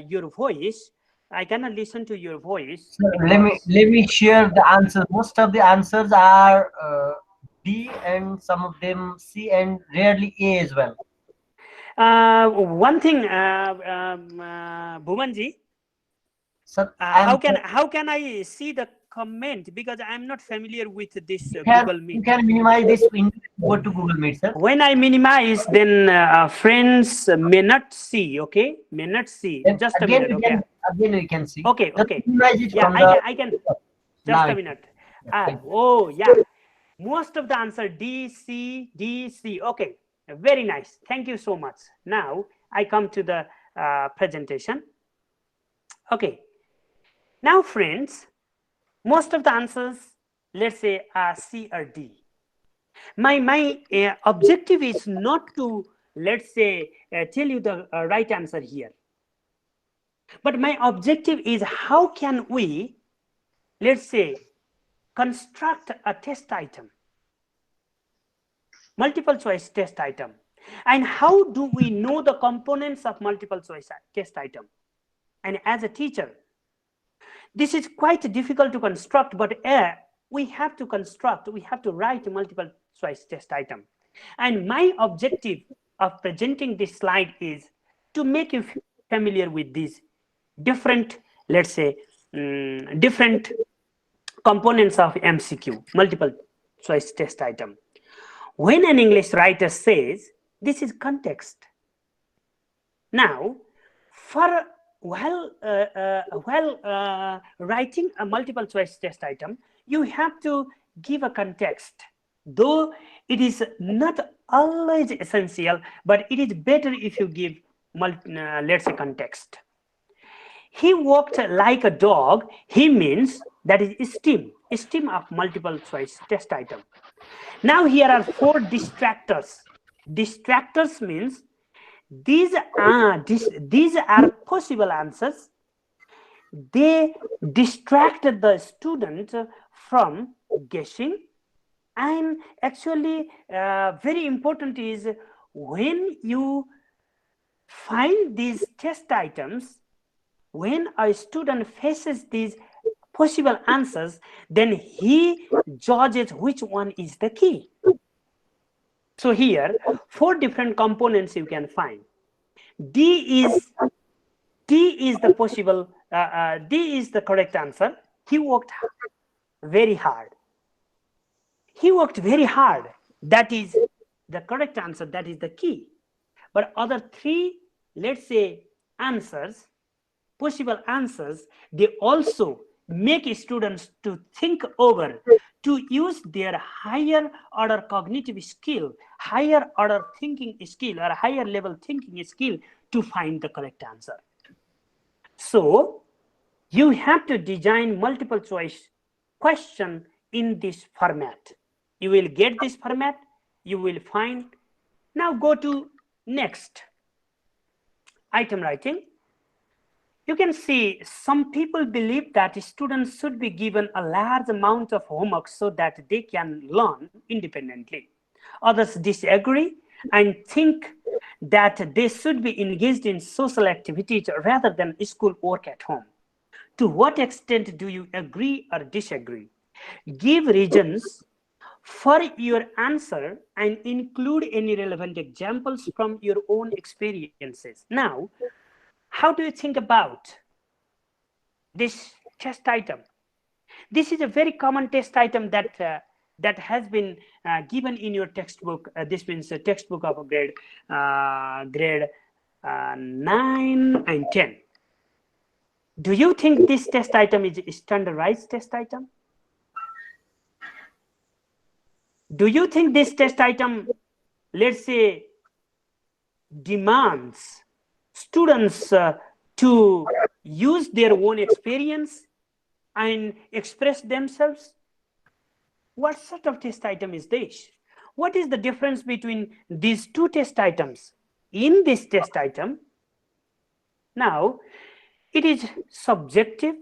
your voice. I cannot listen to your voice. So let me share the answer. Most of the answers are D, and some of them C, and rarely A as well. One thing, Bhuvanji, So how can I see the comment, because I'm not familiar with this Google Meet? You can minimize this when you go to Google Meet, sir. When I minimize, then friends may not see. Okay, may not see. Then just again, a minute. Okay. Again, we can see. Okay. Just Okay. minimize it Yeah, from I can. Just a minute. Oh yeah. Most of the answer D, C, D, C. Okay. Very nice. Thank you so much. Now I come to the presentation. Okay. Now, friends, most of the answers, let's say, are C or D. My objective is not to, let's say, tell you the right answer here. But my objective is how can we, let's say, construct a test item, multiple choice test item, and how do we know the components of multiple choice test item? And as a teacher, this is quite difficult to construct, but we have to construct, we have to write a multiple choice test item. And my objective of presenting this slide is to make you familiar with these different, let's say, different components of MCQ, multiple choice test item. When an English writer says, this is context. Now, for while writing a multiple choice test item, you have to give a context. Though it is not always essential, but it is better if you give, let's say, context. He walked like a dog. He means that is esteem of multiple choice test item. Now here are 4 distractors. Distractors means these are possible answers. They distracted the student from guessing. And actually, very important is when you find these test items, when a student faces these possible answers, then he judges which one is the key. So here, 4 different components you can find. D is the possible, D is the correct answer. He worked very hard. He worked very hard. That is the correct answer. That is the key. But other 3, let's say, answers, possible answers, they also make students to think over, to use their higher order cognitive skill, higher order thinking skill, or higher level thinking skill to find the correct answer. So you have to design multiple choice question in this format. You will get this format, you will find. Now go to next. Item writing. You can see some people believe that students should be given a large amount of homework so that they can learn independently. Others disagree and think that they should be engaged in social activities rather than school work at home. To what extent do you agree or disagree? Give reasons for your answer and include any relevant examples from your own experiences. Now, how do you think about this test item? This is a very common test item that has been given in your textbook. This means a textbook of grade 9 and 10. Do you think this test item is a standardized test item? Do you think this test item, let's say, demands students to use their own experience and express themselves? What sort of test item is this? What is the difference between these 2 test items? In this test item, now it is subjective.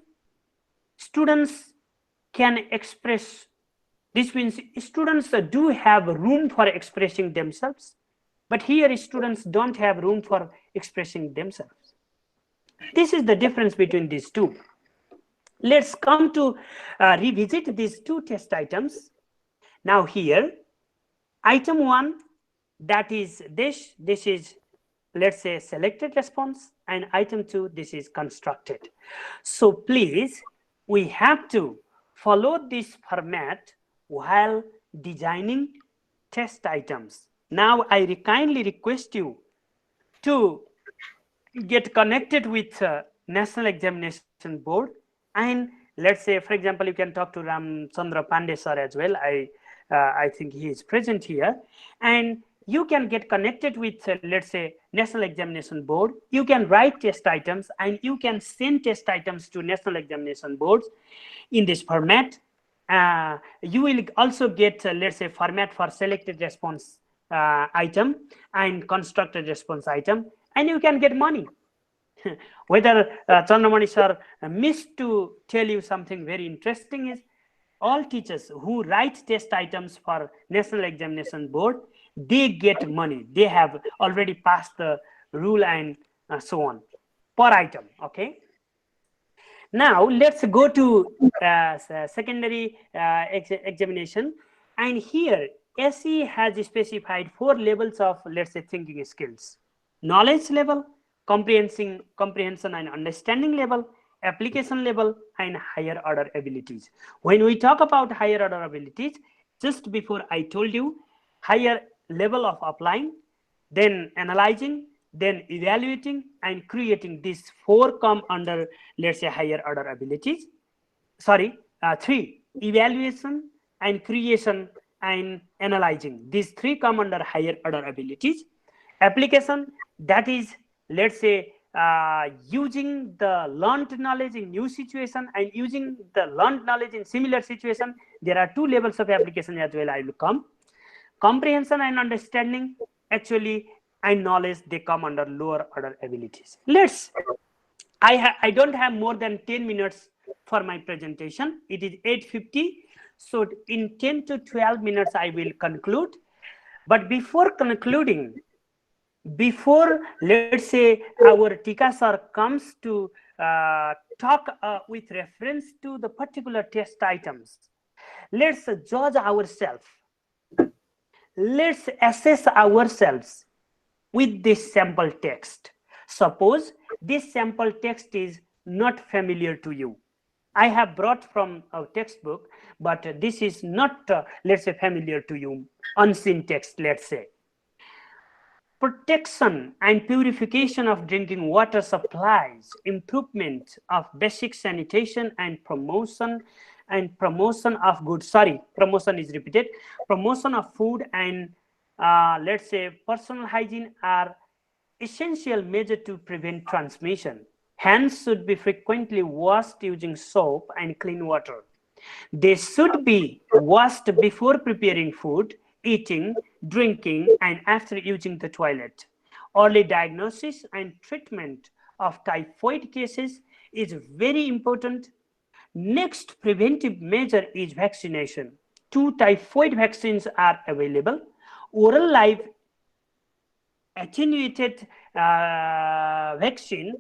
Students can express. This means students do have room for expressing themselves, but here students don't have room for expressing themselves. This is the difference between these 2. Let's come to revisit these 2 test items. Now here, item 1, that is this is, let's say, selected response, and item 2, this is constructed. So please, we have to follow this format while designing test items. Now I kindly request you to get connected with National Examination Board, and let's say, for example, you can talk to Ram Chandra Pandey sir as well. I think he is present here, and you can get connected with, let's say, National Examination Board. You can write test items and you can send test items to National Examination Boards in this format. You will also get, let's say, format for selected response item and constructed response item, and you can get money. Whether Chandramani sir missed to tell you something very interesting is, all teachers who write test items for National Examination Board, they get money. They have already passed the rule and so on per item. Okay. Now let's go to secondary examination, and here SE has specified 4 levels of, let's say, thinking skills: knowledge level, comprehension and understanding level, application level, and higher order abilities. When we talk about higher order abilities, just before I told you, higher level of applying, then analyzing, then evaluating and creating. These 4 come under, let's say, higher order abilities. Sorry, 3: evaluation and creation and analyzing. These 3 come under higher order abilities. Application, that is, let's say, using the learned knowledge in new situation and using the learned knowledge in similar situation. There are 2 levels of application as well. I will come. Comprehension and understanding, actually, and knowledge, they come under lower order abilities. I don't have more than 10 minutes for my presentation. It is 8:50, so in 10 to 12 minutes I will conclude. But before concluding, before, let's say, our Tika sir comes to talk with reference to the particular test items, let's judge ourselves. Let's assess ourselves with this sample text. Suppose this sample text is not familiar to you. I have brought from a textbook, but this is not, let's say, familiar to you. Unseen text, let's say. Protection and purification of drinking water supplies, improvement of basic sanitation and promotion of goods. Sorry, promotion is repeated. Promotion of food and let's say personal hygiene are essential measures to prevent transmission. Hands should be frequently washed using soap and clean water. They should be washed before preparing food, eating, drinking, and after using the toilet. Early diagnosis and treatment of typhoid cases is very important. Next preventive measure is vaccination. 2 typhoid vaccines are available. Oral live attenuated vaccine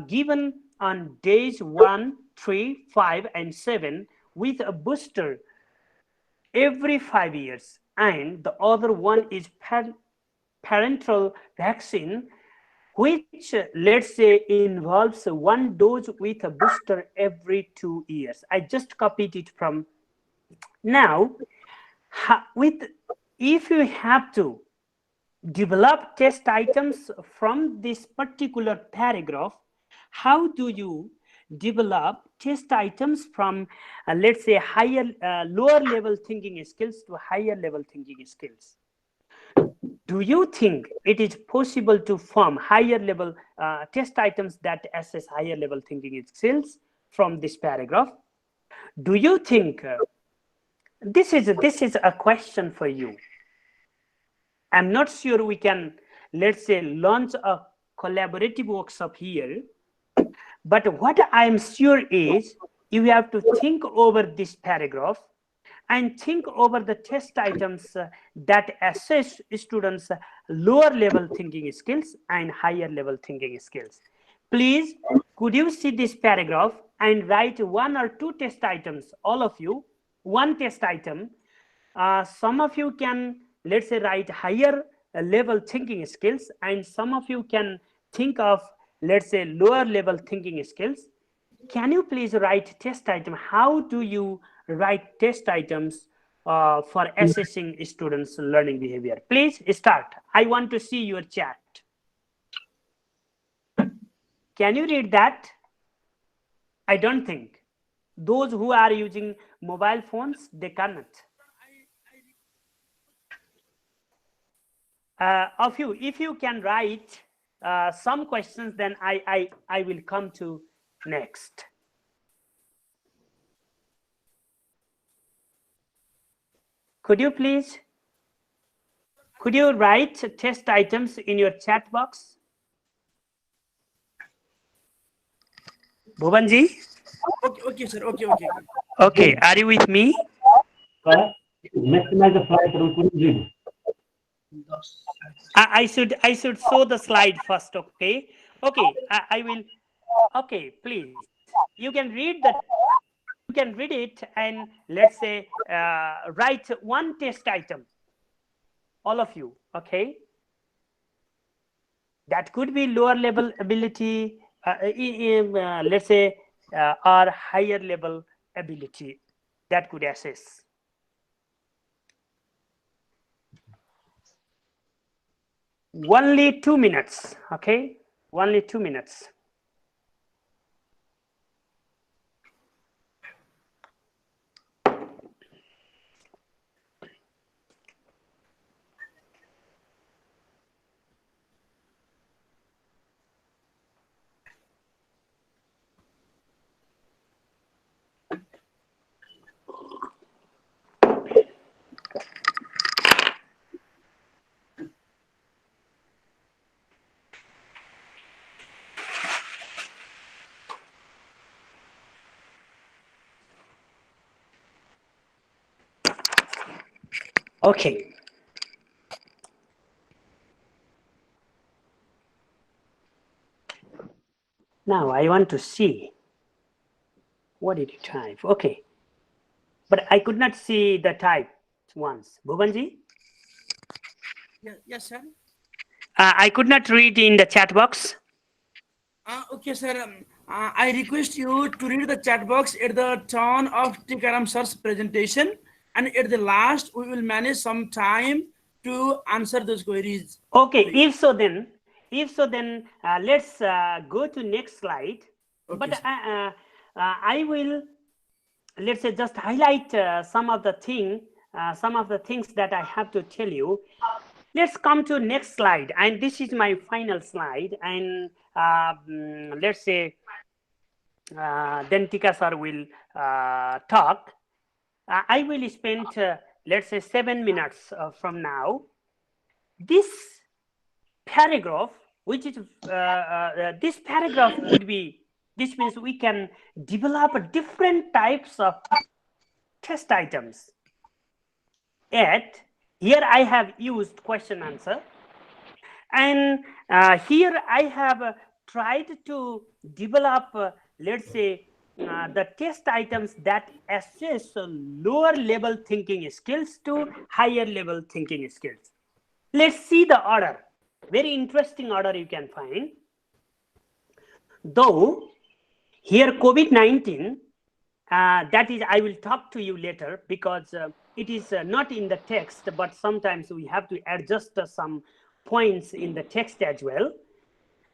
given on days 1, 3, 5, and 7 with a booster every 5 years, and the other one is parental vaccine, which, let's say, involves 1 dose with a booster every 2 years. I just copied it from. Now, if you have to develop test items from this particular paragraph, how do you develop test items from, let's say, lower level thinking skills to higher level thinking skills? Do you think it is possible to form higher level test items that assess higher level thinking skills from this paragraph? Do you think this is a question for you? I'm not sure we can, let's say, launch a collaborative workshop here, but what I'm sure is you have to think over this paragraph and think over the test items that assess students' lower level thinking skills and higher level thinking skills. Please, could you see this paragraph and write 1 or 2 test items, all of you, 1 test item. Some of you can, let's say, write higher level thinking skills, and some of you can think of, let's say, lower level thinking skills. Can you please write test item? How do you write test items for assessing students' learning behavior? Please start. I want to see your chat. Can you read that? I don't think. Those who are using mobile phones, they cannot. of you, if you can write some questions, then I will come to next. Could you please, could you write test items in your chat box? Bhuvanji? Okay, sir. Okay. Okay, are you with me? Maximize the slide from read. I should show the slide first, okay? Okay, I will. Okay, please. You can read that. You can read it and let's say write one test item. All of you, okay? That could be lower level ability, let's say, or higher level ability that could assess. Only 2 minutes, okay? Only 2 minutes. Okay. Now I want to see. What did you type? Okay. But I could not see the type once. Bhuvanji? Yes, sir. I could not read in the chat box. Okay, sir. I request you to read the chat box at the turn of Tikaram sir's presentation, and at the last we will manage some time to answer those queries. Okay, if so then let's go to next slide. Okay, but I will, let's say, just highlight some of the things that I have to tell you. Let's come to next slide, and this is my final slide, and let's say then Tika sir will talk. I will spend let's say 7 minutes from now. This paragraph, which is this paragraph would be, this means we can develop different types of test items. Yet here I have used question answer, and here I have tried to develop let's say the test items that assess lower level thinking skills to higher level thinking skills. Let's see the order. Very interesting order you can find. Though here COVID-19, that is, I will talk to you later, because it is not in the text, but sometimes we have to adjust some points in the text as well.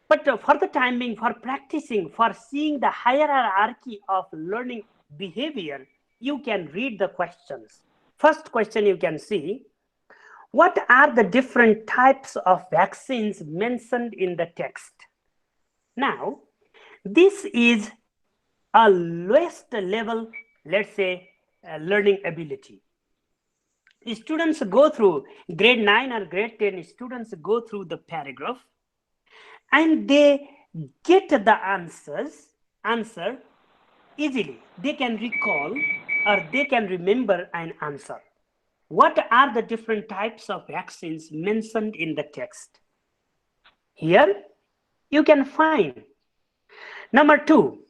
But for the time being, for practicing, for seeing the hierarchy of learning behavior, you can read the questions. First question you can see, what are the different types of vaccines mentioned in the text? Now, this is a lowest level, let's say, learning ability. Students go through, grade 9 or grade 10 students go through the paragraph, and they get the answer easily. They can recall or they can remember an answer. What are the different types of vaccines mentioned in the text? Here you can find number two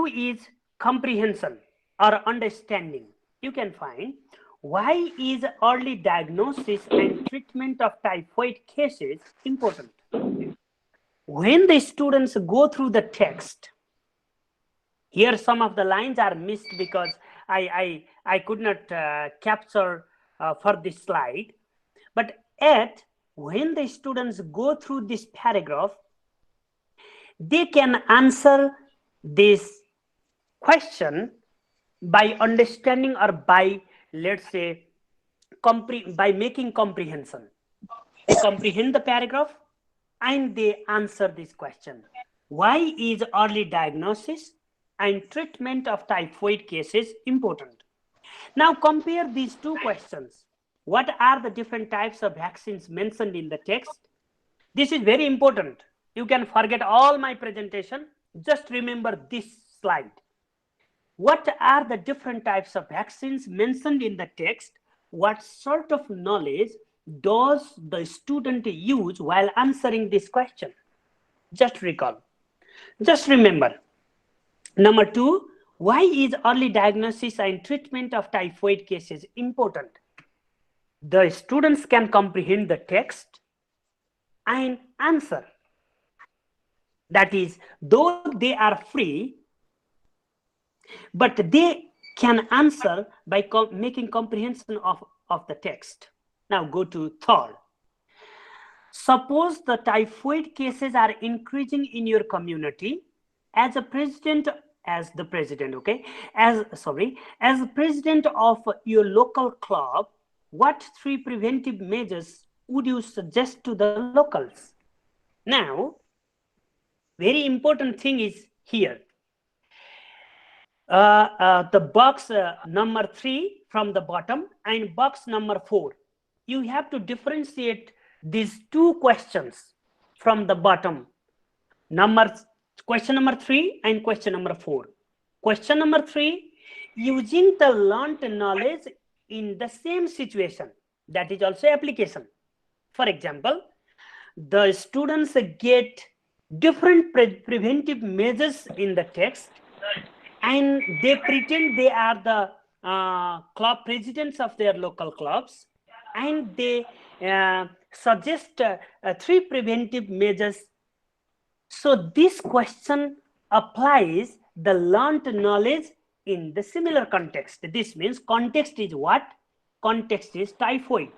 is comprehension or understanding. You can find, why is early diagnosis and treatment of typhoid cases important? When the students go through the text, here some of the lines are missed because I could not capture for this slide. But when the students go through this paragraph, they can answer this question by understanding or by, let's say, by making comprehension. They comprehend the paragraph and they answer this question. Why is early diagnosis and treatment of typhoid cases important? Now compare these two questions. What are the different types of vaccines mentioned in the text? This is very important. You can forget all my presentation. Just remember this slide. What are the different types of vaccines mentioned in the text? What sort of knowledge does the student use while answering this question? Just recall. Just remember. Number two, why is early diagnosis and treatment of typhoid cases important? The students can comprehend the text and answer. That is, though they are free, but they can answer by making comprehension of the text. Now go to third. Suppose the typhoid cases are increasing in your community. As the president of your local club, what 3 preventive measures would you suggest to the locals? Now, very important thing is here. The box number 3 from the bottom and box number 4. You have to differentiate these two questions from the bottom. Question number 3 and question number 4. Question number 3, using the learned knowledge in the same situation. That is also application. For example, the students get different preventive measures in the text and they pretend they are the club presidents of their local clubs and they suggest 3 preventive measures. So this question applies the learned knowledge in the similar context. This means context is what? Context is typhoid.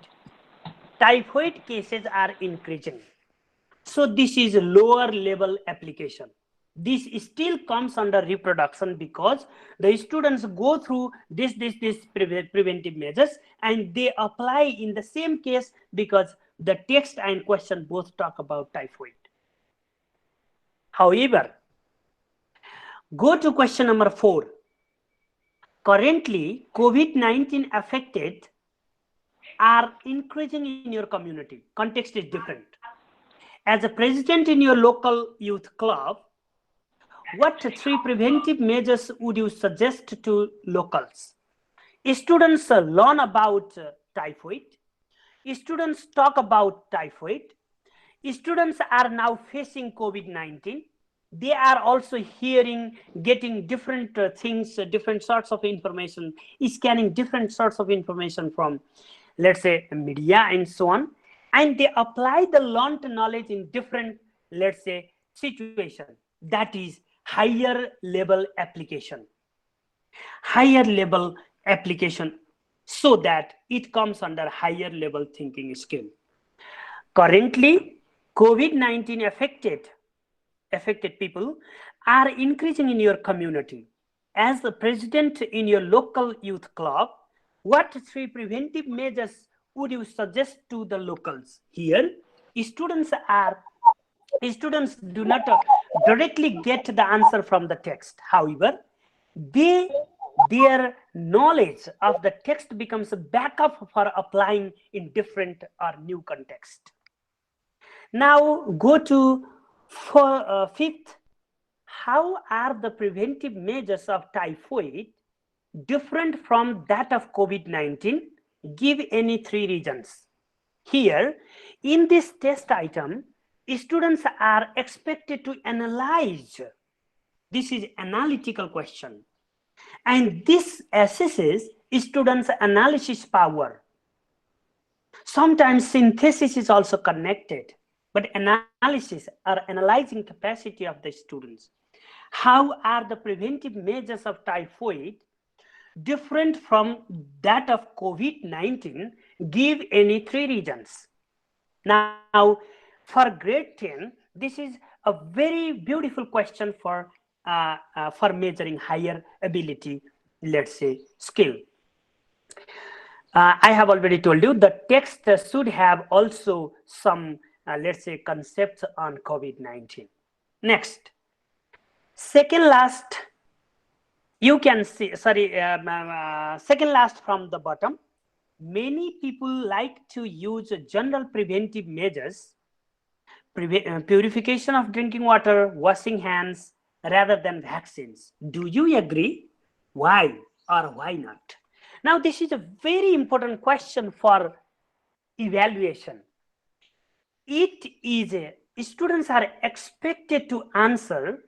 Typhoid cases are increasing. So this is a lower level application. This still comes under reproduction because the students go through this preventive measures and they apply in the same case because the text and question both talk about typhoid. However, go to question number 4. Currently, COVID-19 affected are increasing in your community. Context is different. As a president in your local youth club, what 3 preventive measures would you suggest to locals? Students learn about typhoid. Students talk about typhoid. Students are now facing COVID-19. They are also hearing, getting different things, different sorts of information, scanning different sorts of information from, let's say, media and so on. And they apply the learned knowledge in different, let's say, situations. That is higher level application. Higher level application so that it comes under higher level thinking skill. Currently, COVID-19 affected people are increasing in your community. As the president in your local youth club, what 3 preventive measures would you suggest to the locals? Here, students do not directly get the answer from the text. However, their knowledge of the text becomes a backup for applying in different or new context. Now go to fifth. How are the preventive measures of typhoid different from that of COVID-19? Give any 3 reasons. Here, in this test item, students are expected to analyze. This is analytical question. And this assesses students' analysis power. Sometimes synthesis is also connected, but analysis or analyzing capacity of the students. How are the preventive measures of typhoid different from that of COVID-19? Give any 3 reasons. Now, for grade 10, this is a very beautiful question for measuring higher ability, let's say, skill. I have already told you the text should have also some, let's say, concepts on COVID-19. Next, second last, you can see, sorry, second last from the bottom. Many people like to use general preventive measures, purification of drinking water, washing hands, rather than vaccines. Do you agree? Why or why not? Now, this is a very important question for evaluation. It is students are expected to answer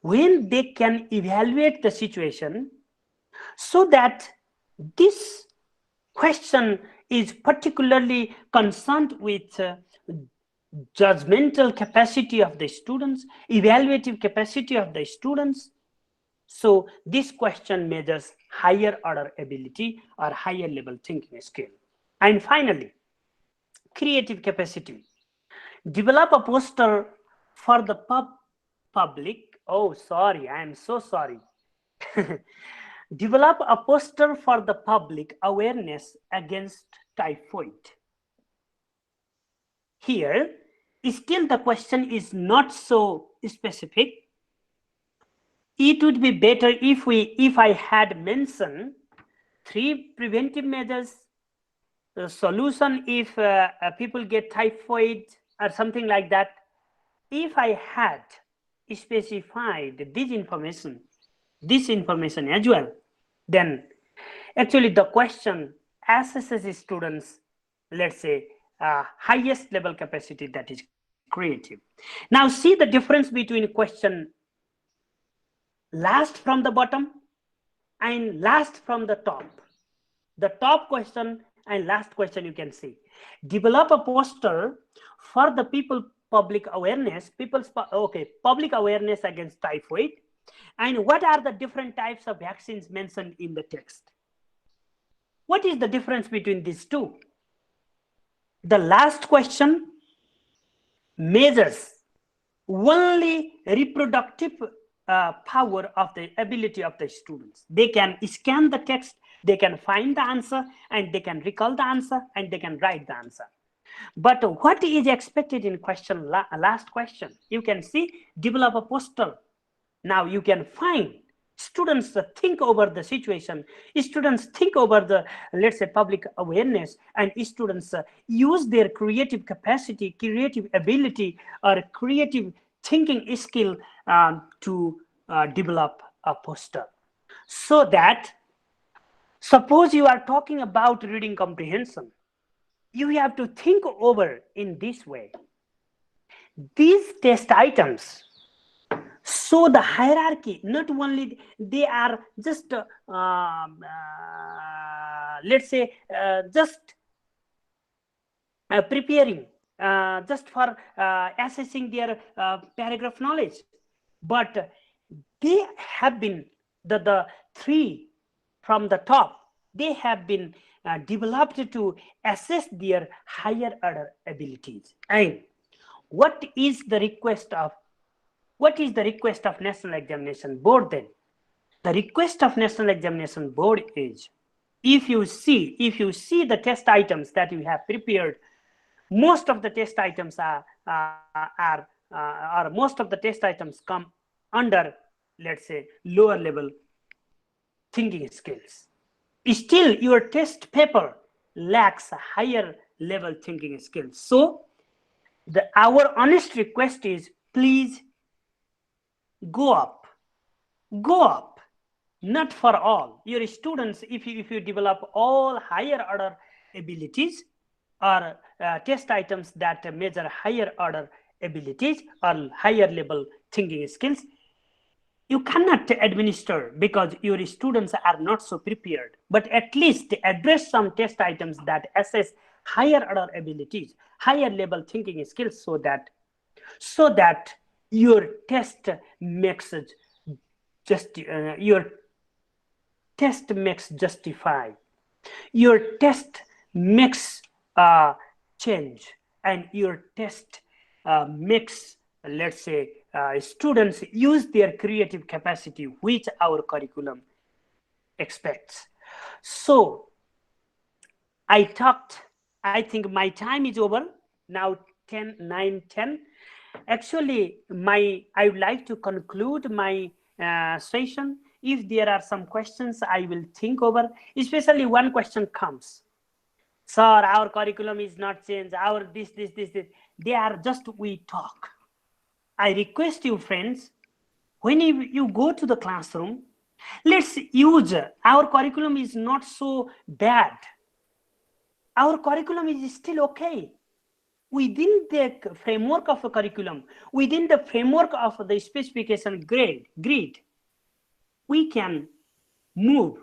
when they can evaluate the situation, so that this question is particularly concerned with judgmental capacity of the students, evaluative capacity of the students. So this question measures higher order ability or higher level thinking skill. And finally, creative capacity. Develop a poster for the public. Oh, sorry, I am so sorry. Develop a poster for the public awareness against typhoid. Here, still the question is not so specific. It would be better if I had mentioned 3 preventive measures, the solution if people get typhoid or something like that. If I had specified this information as well, then actually the question assesses students, let's say, highest level capacity, that is creative. Now see the difference between question last from the bottom and last from the top. The top question and last question, you can see. Develop a poster for the public awareness against typhoid. And what are the different types of vaccines mentioned in the text? What is the difference between these two? The last question measures only reproductive power of the ability of the students. They can scan the text, they can find the answer, and they can recall the answer, and they can write the answer. But what is expected in question last question? You can see, develop a poster. Now you can find students think over the situation, students think over the, let's say, public awareness, and students use their creative capacity, creative ability, or creative thinking skill to develop a poster. So that, suppose you are talking about reading comprehension, you have to think over in this way. These test items show the hierarchy. Not only they are just let's say just preparing just for assessing their paragraph knowledge, but they have been the 3 from the top, they have been developed to assess their higher order abilities. And what is the request of National Examination Board then? The request of National Examination Board is, if you see the test items that you have prepared, most of the test items most of the test items come under, let's say, lower level thinking skills. Still, your test paper lacks a higher level thinking skills. So our honest request is, please go up, not for all your students. If you develop all higher order abilities or test items that measure higher order abilities or higher level thinking skills, you cannot administer because your students are not so prepared. But at least address some test items that assess higher order abilities, higher level thinking skills, so that your test makes justify, your test makes change, and your test makes, let's say, students use their creative capacity, which our curriculum expects. So I talked. I think my time is over now. 9:10. Actually, I would like to conclude my session. If there are some questions, I will think over. Especially one question comes, sir, our curriculum is not changed. Our this. They are just we talk. I request you, friends, when you go to the classroom, let's use our curriculum is not so bad. Our curriculum is still okay. Within the framework of a curriculum, within the framework of the specification grid, we can move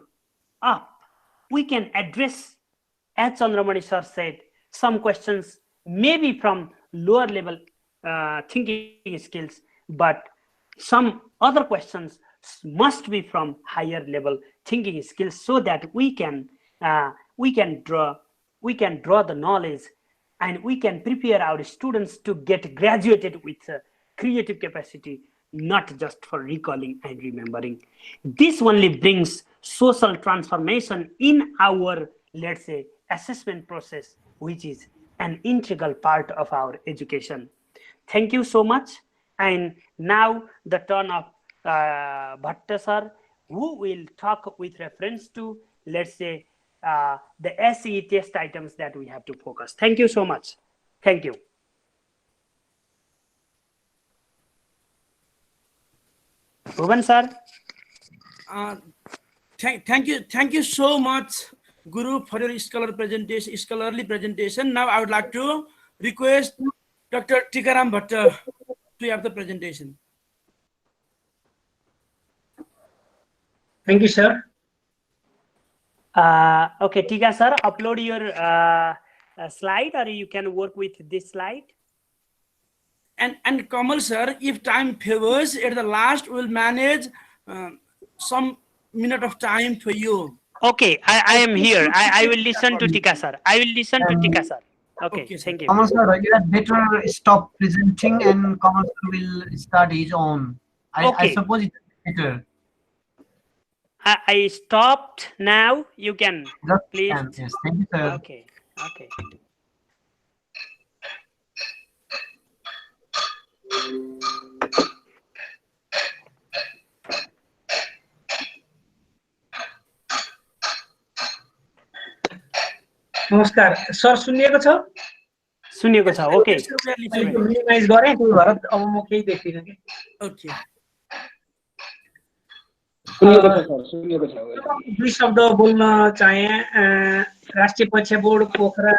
up. We can address, as Chandramani sir said, some questions maybe from lower level thinking skills, but some other questions must be from higher level thinking skills, so that we can draw the knowledge, and we can prepare our students to get graduated with creative capacity, not just for recalling and remembering. This only brings social transformation in our, let's say, assessment process, which is an integral part of our education. Thank you so much. And now the turn of Bhatta sir, who will talk with reference to, let's say, the SE test items that we have to focus. Thank you so much. Thank you. Bhuvan sir. Thank you so much, Guru, for your scholarly presentation. Now I would like to request Dr. Tikaram Bhatta to have the presentation. Thank you, sir. Okay, Tika sir, upload your slide, or you can work with this slide. And Kamal sir, if time favors, at the last we'll manage some minute of time for you. Okay, I am here. I will listen to Tika sir. I will listen to Tika sir. Okay, thank you. Kamal sir, you had better stop presenting and Kamal sir will start his own. I suppose it's better. I stopped now. You can please. Yes, thank you, sir. Okay. नमस्कार sir, सुनिएको छ? सुनिएको छ। Okay, minimise गरेँ, त्यही भएर अब म केही देख्दिनँ कि। ओके, दुई शब्द बोल्न चाहे। राष्ट्रिय परीक्षा बोर्ड पोखरा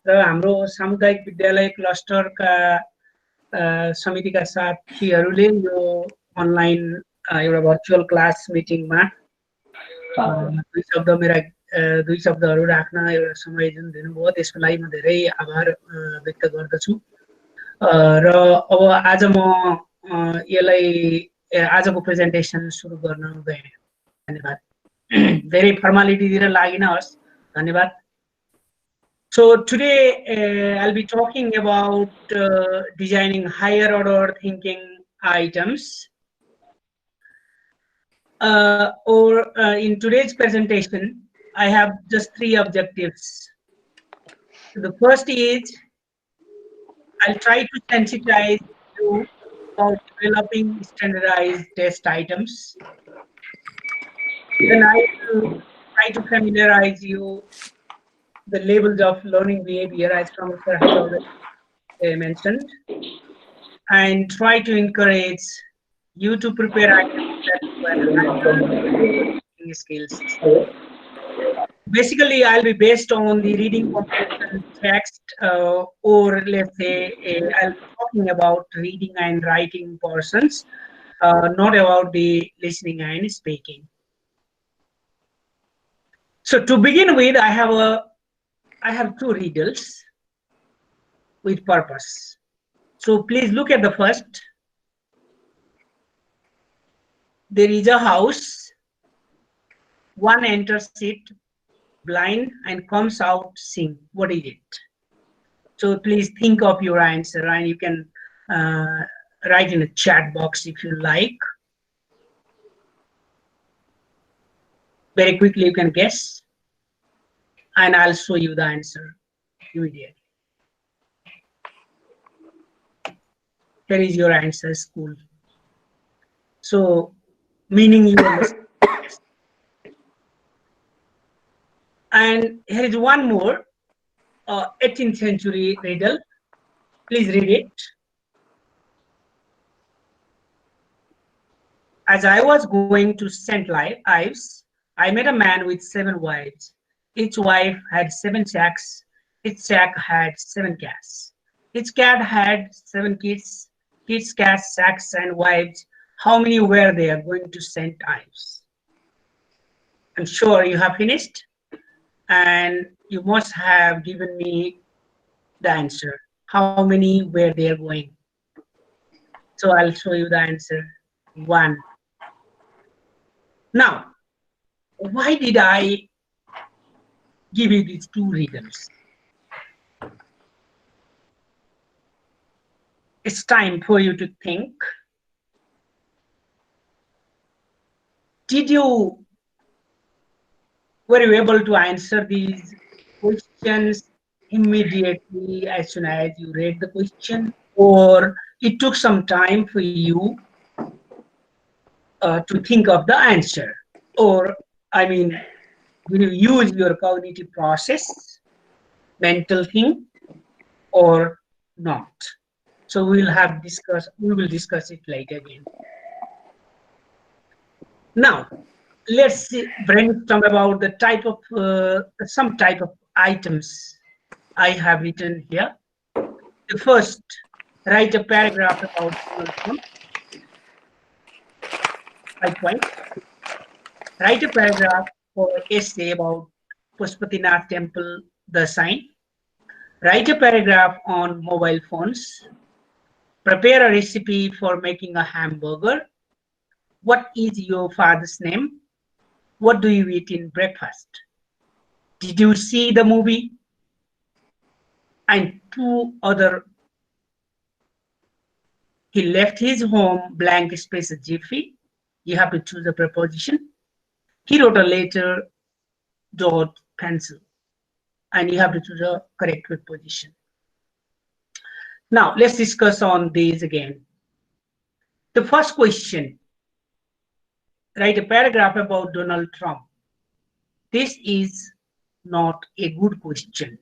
र हाम्रो सामुदायिक विद्यालय क्लस्टरका समितिका साथीहरूले यो अनलाइन एउटा भर्चुअल क्लास मिटिङमा दुई शब्दहरू राख्न एउटा समय जुन दिनुभयो, त्यसको लागि म धेरै आभार व्यक्त गर्दछु। र अब आज म आजको प्रेजेन्टेसन सुरु गर्न गएँ। धन्यवाद। धेरै फर्मालिटीतिर लागिन होस्, धन्यवाद। So today I'll be talking about designing higher order thinking items. In today's presentation, I have just 3 objectives. The first is I'll try to sensitize you about developing standardized test items. Then I will try to familiarize you the labels of learning behavior, as Professor has already mentioned, and try to encourage you to prepare items that require skills. Basically, I'll be based on the reading comprehension text, or let's say I'll be talking about reading and writing portions, not about the listening and speaking. So to begin with, I have 2 riddles with purpose. So please look at the first. There is a house. One enters it blind and comes out seeing. What is it? So please think of your answer, and you can write in the chat box if you like. Very quickly you can guess. and I'll show you the answer immediately. Here is your answer, school. So, meaning you understand. And here is one more 18th century riddle. Please read it. As I was going to St. Ives, I met a man with 7 wives. Each wife had 7 sacks. Each sack had 7 cats. Each cat had 7 kids. Kids, cats, sacks, and wives. How many were there going to St. Ives? I'm sure you have finished, and you must have given me the answer. How many were there going? So I'll show you the answer. 1. Now, why did I give you these 2 riddles? It's time for you to think. Did you Were you able to answer these questions immediately as soon as you read the question, or it took some time for you to think of the answer? Or, I mean, will you use your cognitive process, mental thing, or not? So we will discuss it later again. Now, let's brainstorm about the type of some type of items I have written here. The first, write a paragraph about Donald Trump. 5 points. Write a paragraph or essay about Pashupatinath Temple, the sign. Write a paragraph on mobile phones. Prepare a recipe for making a hamburger. What is your father's name? What do you eat in breakfast? Did you see the movie? And 2 other. He left his home blank space a jiffy. You have to choose a preposition. He wrote a letter, dot, pencil. And you have to choose a correct preposition. Now, let's discuss on these again. The first question, write a paragraph about Donald Trump. This is not a good question.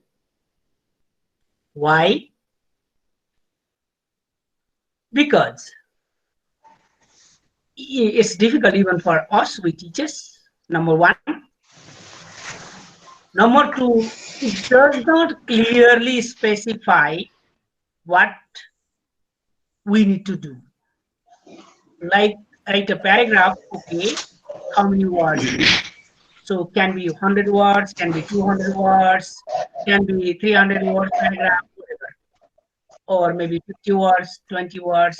Why? Because it's difficult even for us, we teachers, number 1. Number 2, it does not clearly specify what we need to do. Like, write a paragraph, okay, how many words? So can be 100 words, can be 200 words, can be 300 words paragraph, whatever. Or maybe 50 words, 20 words,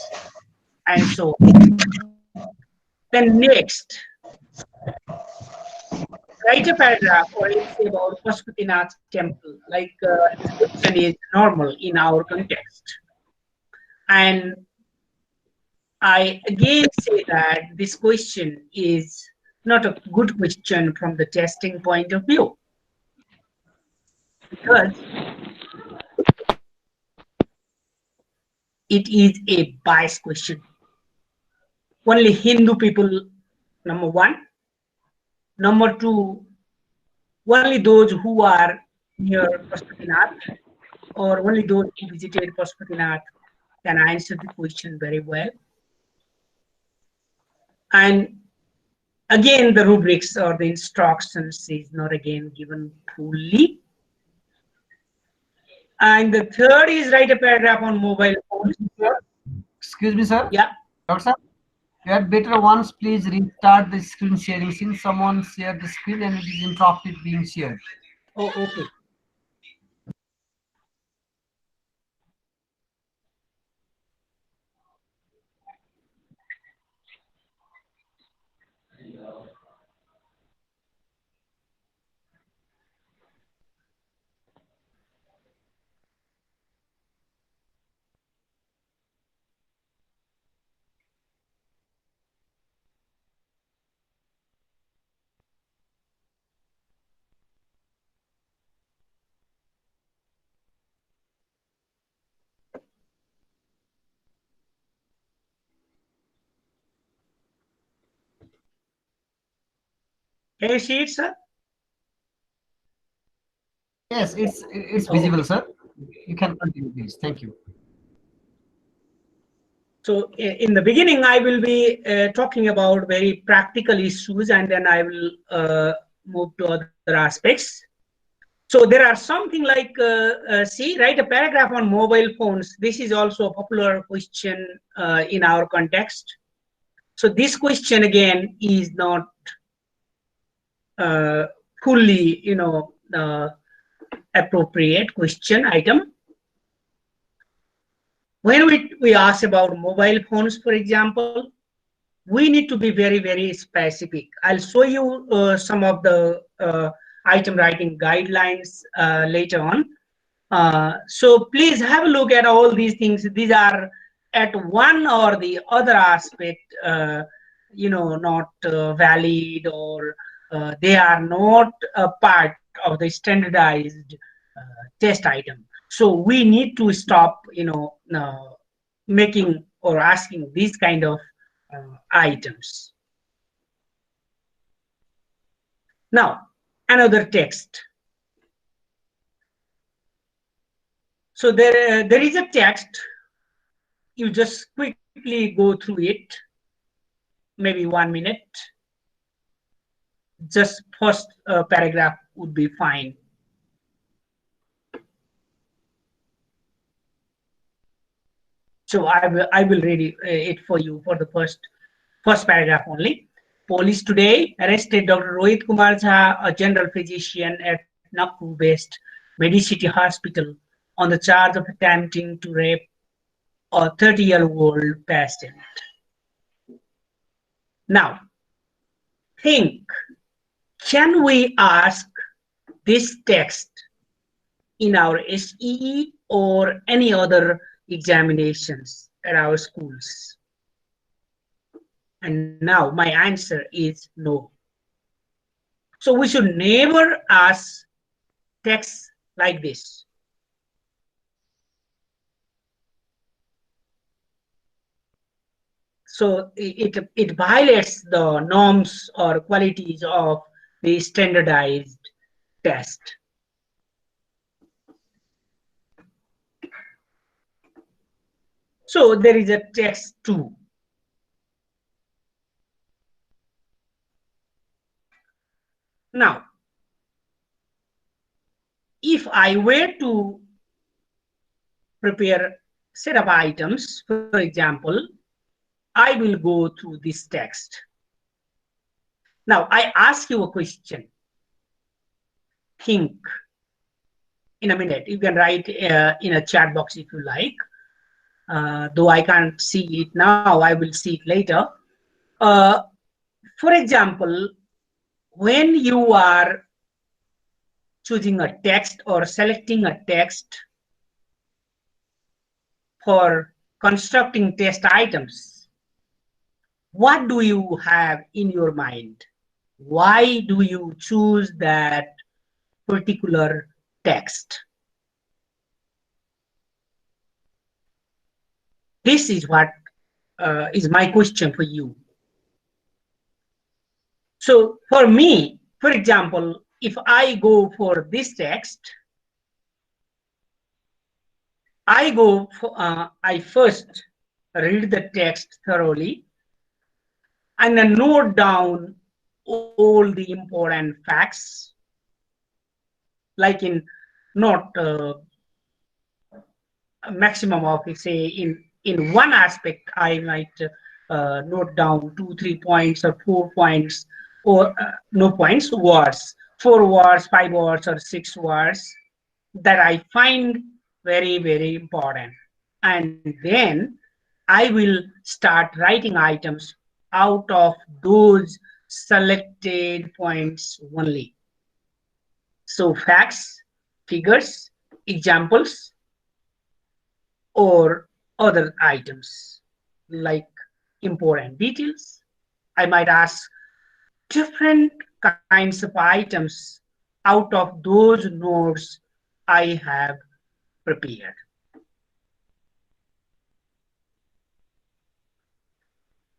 and so on. Then next, write a paragraph or essay about Pashupatinath temple. Like this question is normal in our context. And I again say that this question is not a good question from the testing point of view, because it is a biased question. Only Hindu people, number 1. Number 2, only those who are near Pashupatinath or only those who visited Pashupatinath can answer the question very well. And again, the rubrics or the instructions is not again given fully. And the third is write a paragraph on mobile phones. Excuse me, sir. Yeah. Doctor sir, you had better once please restart the screen sharing since someone shared the screen and it is interrupted being shared. Oh, okay. Can you see it, sir? Yes, it's Oh, visible, okay. sir. You can continue, please. Thank you. So in the beginning, I will be talking about very practical issues, and then I will move to other aspects. So there are something like, see, write a paragraph on mobile phones. This is also a popular question in our context. So this question again is not uh, fully, appropriate question item. When we ask about mobile phones, for example, we need to be very, very specific. I'll show you some of the item writing guidelines later on. So please have a look at all these things. These are at one or the other aspect, not valid, or they are not a part of the standardized test item. So we need to stop, making or asking these kind of items. Now, another text. So there is a text. You just quickly go through it, maybe 1 minute. Just first paragraph would be fine. So I will read it for you for the first paragraph only. Police today arrested Dr. Rohit Kumar Jha, a general physician at Nagpur-based Medicity Hospital, on the charge of attempting to rape a 30-year-old patient. Now, think, can we ask this text in our SEE or any other examinations at our schools? And now my answer is no. So we should never ask texts like this. So it violates the norms or qualities of the standardized test. So there is a text too. Now, if I were to prepare set of items, for example, I will go through this text. Now, I ask you a question. Think in a minute. You can write in a chat box if you like. Though I can't see it now, I will see it later. Uh, for example, when you are choosing a text or selecting a text for constructing test items, what do you have in your mind? Why do you choose that particular text? This is what is my question for you. So for me, for example, if I go for this text, I first read the text thoroughly and then note down all the important facts, like in not a maximum of, say, in one aspect, I might note down 2, 3 points or 4 points, or no points, words, 4 words, 5 words, or 6 words that I find very, very important. And then I will start writing items out of those selected points only. So facts, figures, examples, or other items like important details. I might ask different kinds of items out of those notes I have prepared.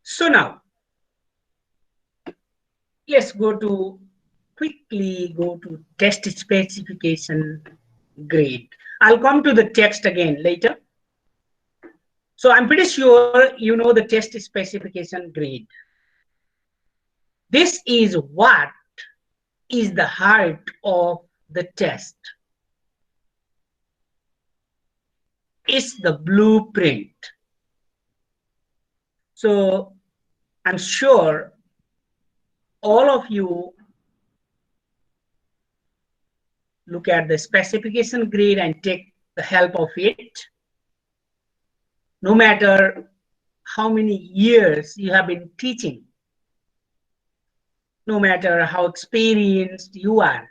So now let's go to quickly go to test specification grade. I'll come to the text again later. So I'm pretty sure you know the test specification grade. This is what is the heart of the test. It's the blueprint. So I'm sure all of you look at the specification grid and take the help of it. No matter how many years you have been teaching, no matter how experienced you are,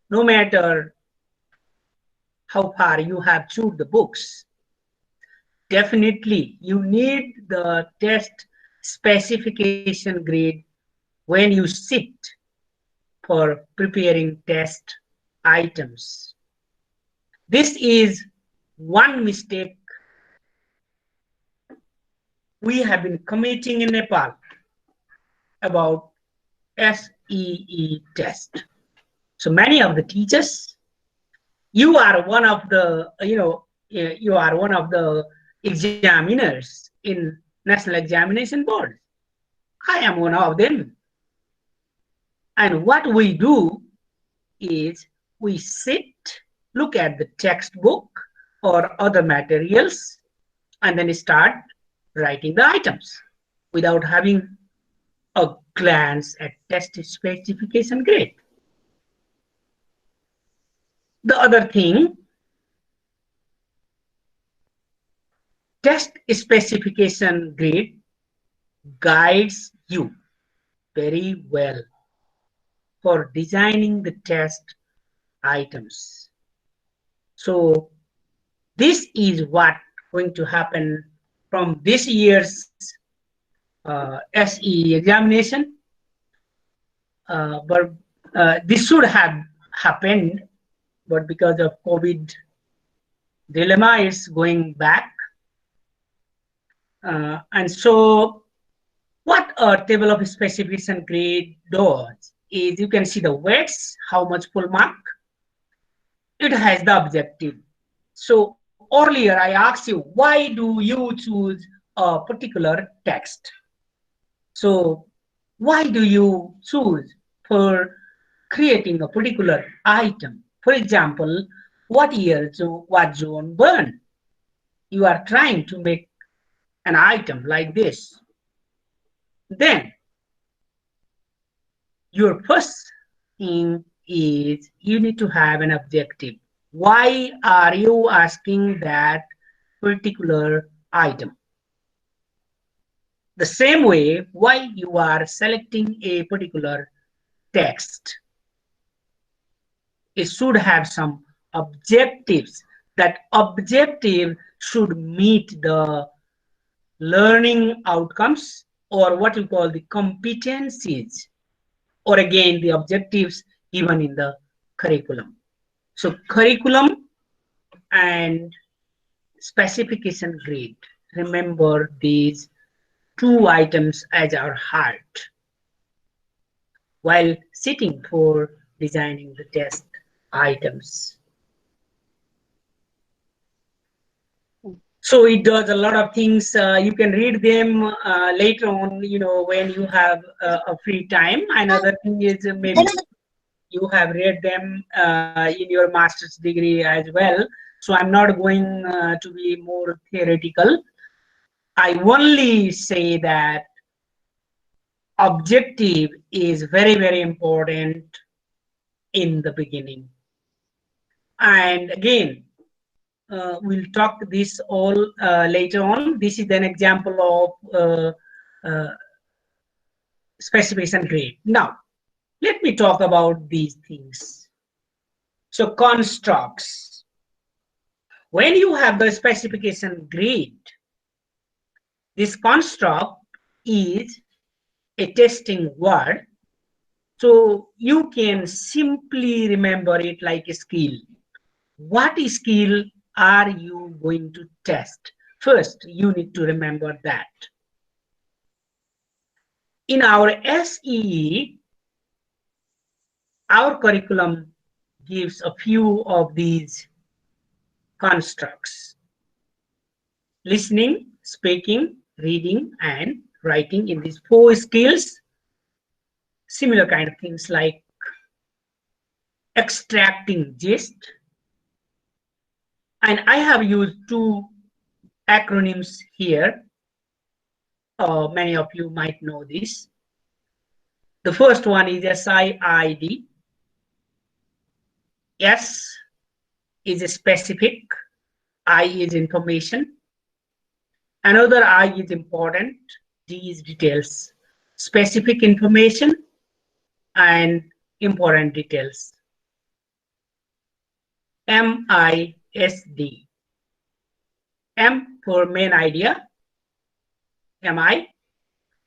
no matter how far you have chewed the books, definitely you need the test specification grid when you sit for preparing test items. This is one mistake we have been committing in Nepal about SEE test. So many of the teachers, you are one of the, you are one of the examiners in National Examination Board. I am one of them. And what we do is we sit, look at the textbook or other materials, and then start writing the items without having a glance at test specification grade. The other thing, test specification grade guides you very well for designing the test items. So this is what going to happen from this year's SE examination. But this should have happened, but because of COVID dilemma, it's going back. And so what a table of specification grade does is you can see the weights, how much full mark. It has the objective. So earlier I asked you, why do you choose a particular text? So why do you choose for creating a particular item? For example, what year was John born? You are trying to make an item like this. Then your first thing is you need to have an objective. Why are you asking that particular item? The same way, why you are selecting a particular text. It should have some objectives. That objective should meet the learning outcomes, or what we call the competencies, or again the objectives given in the curriculum. So curriculum and specification grade, remember these two items as our heart while sitting for designing the test items. So it does a lot of things. You can read them later on, when you have a free time. Another thing is maybe you have read them in your master's degree as well. So I'm not going to be more theoretical. I only say that objective is very, very important in the beginning. And again, we'll talk this all later on. This is an example of specification grade. Now, let me talk about these things. So constructs. When you have the specification grade, this construct is a testing word. So you can simply remember it like a skill. What skill are you going to test? First, you need to remember that. In our SEE, our curriculum gives a few of these constructs: listening, speaking, reading, and writing. In these 4 skills, similar kind of things like extracting gist. And I have used 2 acronyms here. Many of you might know this. The first one is SIID. S is specific, I is information. Another I is important, D is details. Specific information and important details. MISD. M for main idea, MI,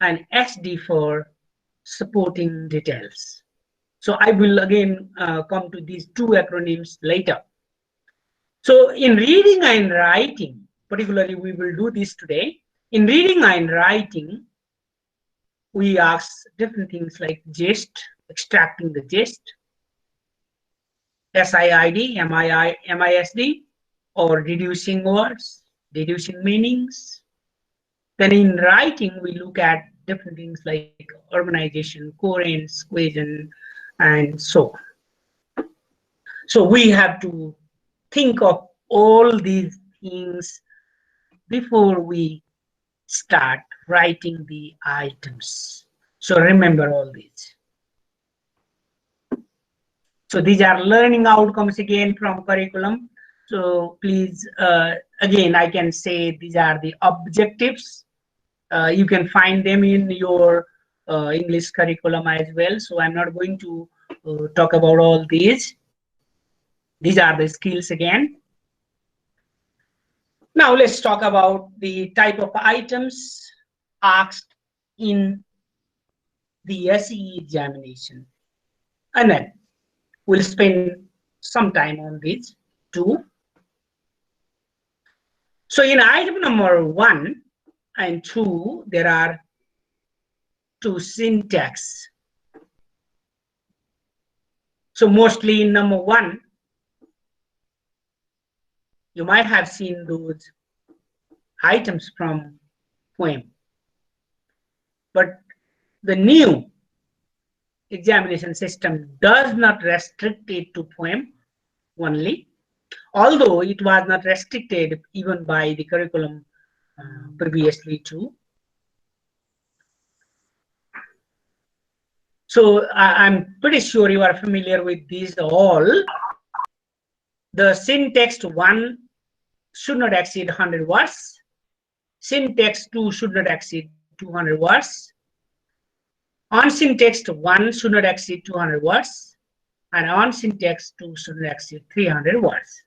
and SD for supporting details. So I will again come to these 2 acronyms later. So in reading and writing, particularly we will do this today. In reading and writing, we ask different things like gist, extracting the gist, SIID, MISD, or deducing words, deducing meanings. Then in writing, we look at different things like urbanization, coherence, cohesion, and so on. So we have to think of all these things before we start writing the items. So remember all these. So these are learning outcomes again from curriculum. So please, again, I can say these are the objectives. You can find them in your English curriculum as well. So I'm not going to talk about all these. These are the skills again. Now let's talk about the type of items asked in the SE examination. And then we'll spend some time on these 2. So in item number 1 and 2, there are 2 syntax. So mostly in number 1, you might have seen those items from poem. But the new examination system does not restrict it to poem only, although it was not restricted even by the curriculum previously too. So I'm pretty sure you are familiar with these all. The syntax 1 should not exceed 100 words. Syntax 2 should not exceed 200 words. On syntax 1 should not exceed 200 words. And on syntax 2 should not exceed 300 words.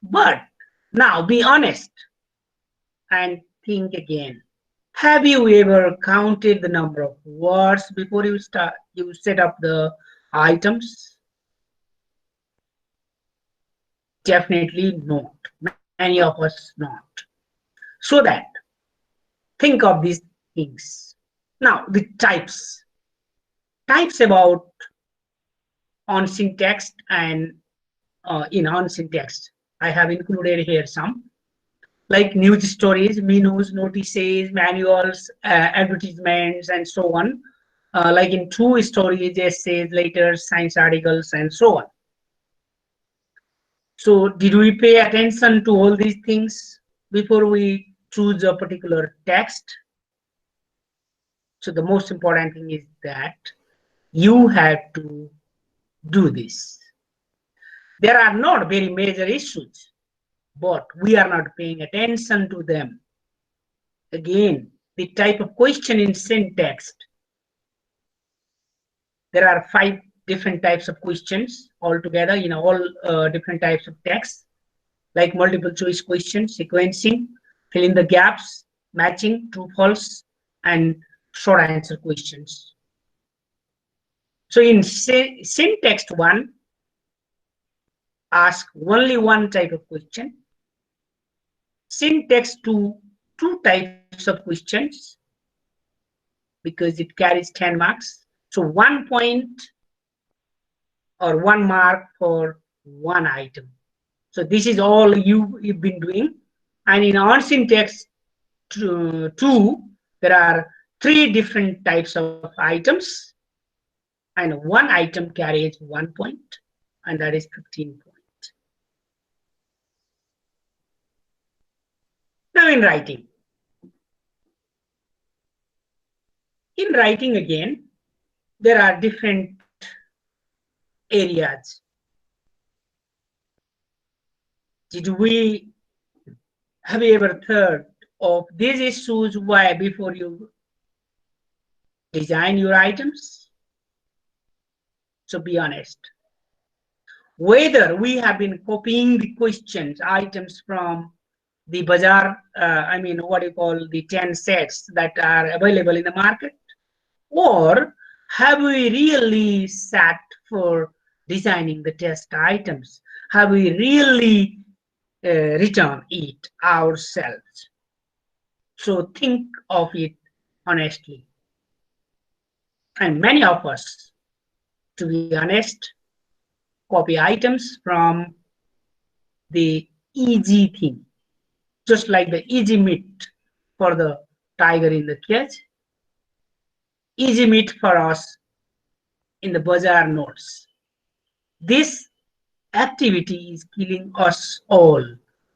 But now be honest and think again. Have you ever counted the number of words before you set up the items? Definitely not. Many of us not. So that think of these things. Now the types. Types about on syntax and in on syntax. I have included here some, like news stories, menus, notices, manuals, advertisements, and so on. Like in true stories, essays, letters, science articles, and so on. So did we pay attention to all these things before we choose a particular text? So the most important thing is that you have to do this. There are not very major issues, but we are not paying attention to them. Again, the type of question in syntax. There are 5 different types of questions altogether in all different types of text, like multiple choice questions, sequencing, fill in the gaps, matching, true, false, and short answer questions. So in syntax 1, ask only one type of question. Syntax 2, 2 types of questions, because it carries 10 marks. So 1 point or 1 mark for one item. So this is all you've been doing. And in on-scene text 2, there are 3 different types of items, and one item carries 1 point, and that is 15 points. Now in writing. In writing again, there are different areas. Have you ever heard of these issues why before you design your items? So be honest. Whether we have been copying the questions, items from the bazaar, what you call the 10 sets that are available in the market, or have we really sat for designing the test items? Have we really written it ourselves? So think of it honestly. And many of us, to be honest, copy items from the easy thing, just like the easy meat for the tiger in the cage, easy meat for us in the bazaar notes. This activity is killing us all.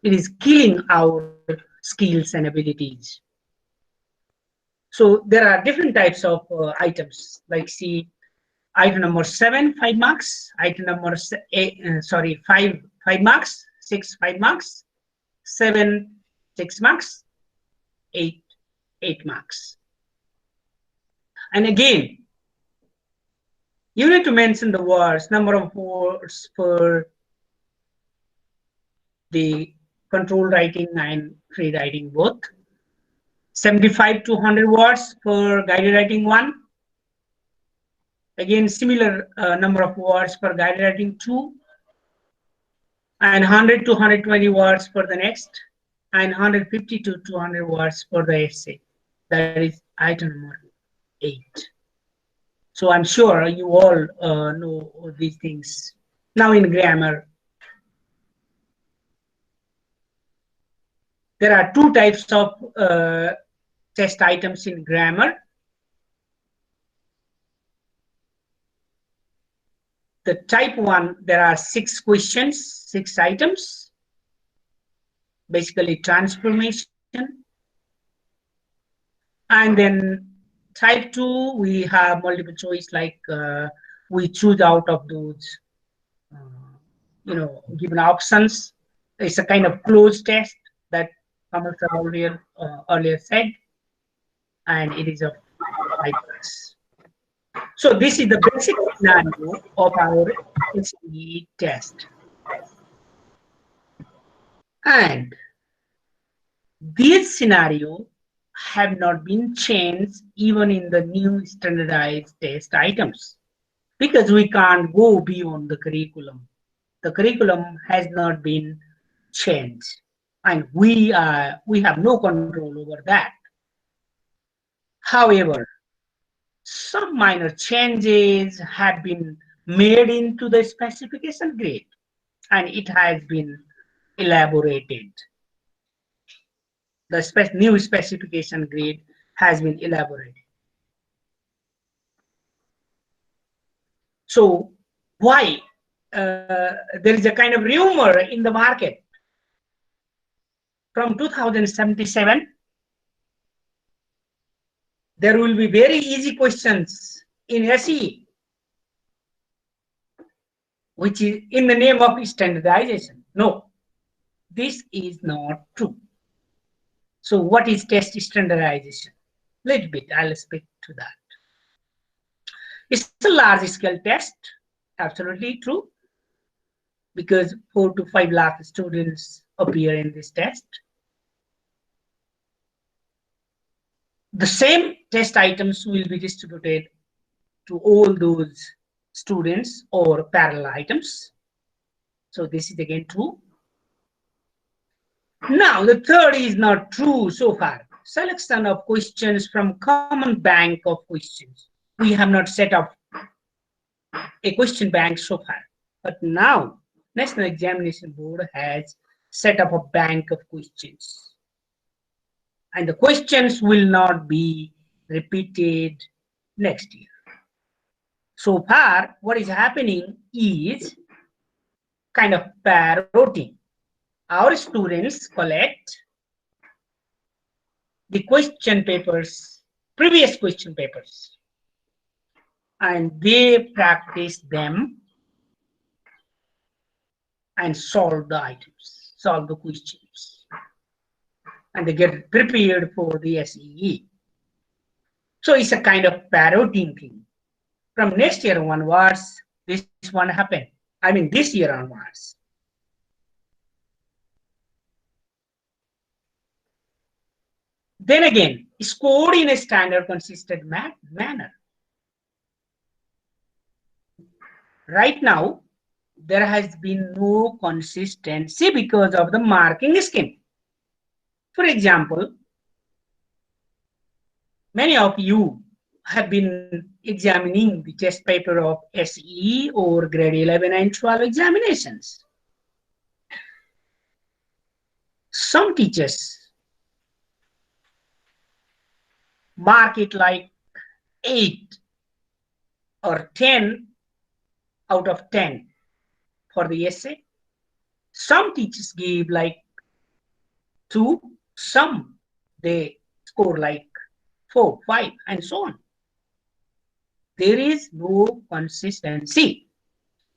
It is killing our skills and abilities. So there are different types of items, like see item number 7, 5 marks, item number 5 marks, 6, 5 marks, 7, 6 marks, 8 marks. And again, you need to mention the words, number of words for the control writing and free writing both. 75 to 100 words for guided writing 1. Again, similar number of words for guided writing 2. And 100 to 120 words for the next. And 150 to 200 words for the essay. That is item number 8. So I'm sure you all know these things. Now in grammar, there are 2 types of test items in grammar. The type 1, there are 6 questions, 6 items, basically transformation. And then type 2, we have multiple choice, like we choose out of those, given options. It's a kind of closed test that Kamal sir earlier said, and it is of 5 marks. So this is the basic scenario of our SE test. And these scenarios have not been changed even in the new standardized test items, because we can't go beyond the curriculum. The curriculum has not been changed, and we have no control over that. However, some minor changes have been made into the specification grade, and it has been elaborated. The new specification grade has been elaborated. So why? There is a kind of rumor in the market. From 2077, there will be very easy questions in SE, which is in the name of standardization. No, this is not true. So what is test standardization? Little bit, I'll speak to that. It's a large scale test, absolutely true, because 4 to 5 lakh students appear in this test. The same test items will be distributed to all those students or parallel items. So this is again true. Now the third is not true so far. Selection of questions from common bank of questions. We have not set up a question bank so far. But now, National Examination Board has set up a bank of questions. And the questions will not be repeated next year. So far, what is happening is kind of parroting. Our students collect the question papers, previous question papers, and they practice them and solve the items, solve the questions, and they get prepared for the SEE. So it's a kind of parroting thing. From next year onwards, this one happen. I mean, this year onwards. Then again, scored in a standard consistent manner. Right now, there has been no consistency because of the marking scheme. For example, many of you have been examining the test paper of SE or grade 11 and 12 examinations. Some teachers mark it like 8 or 10 out of 10 for the essay. Some teachers give like 2, some they score like 4, 5, and so on. There is no consistency.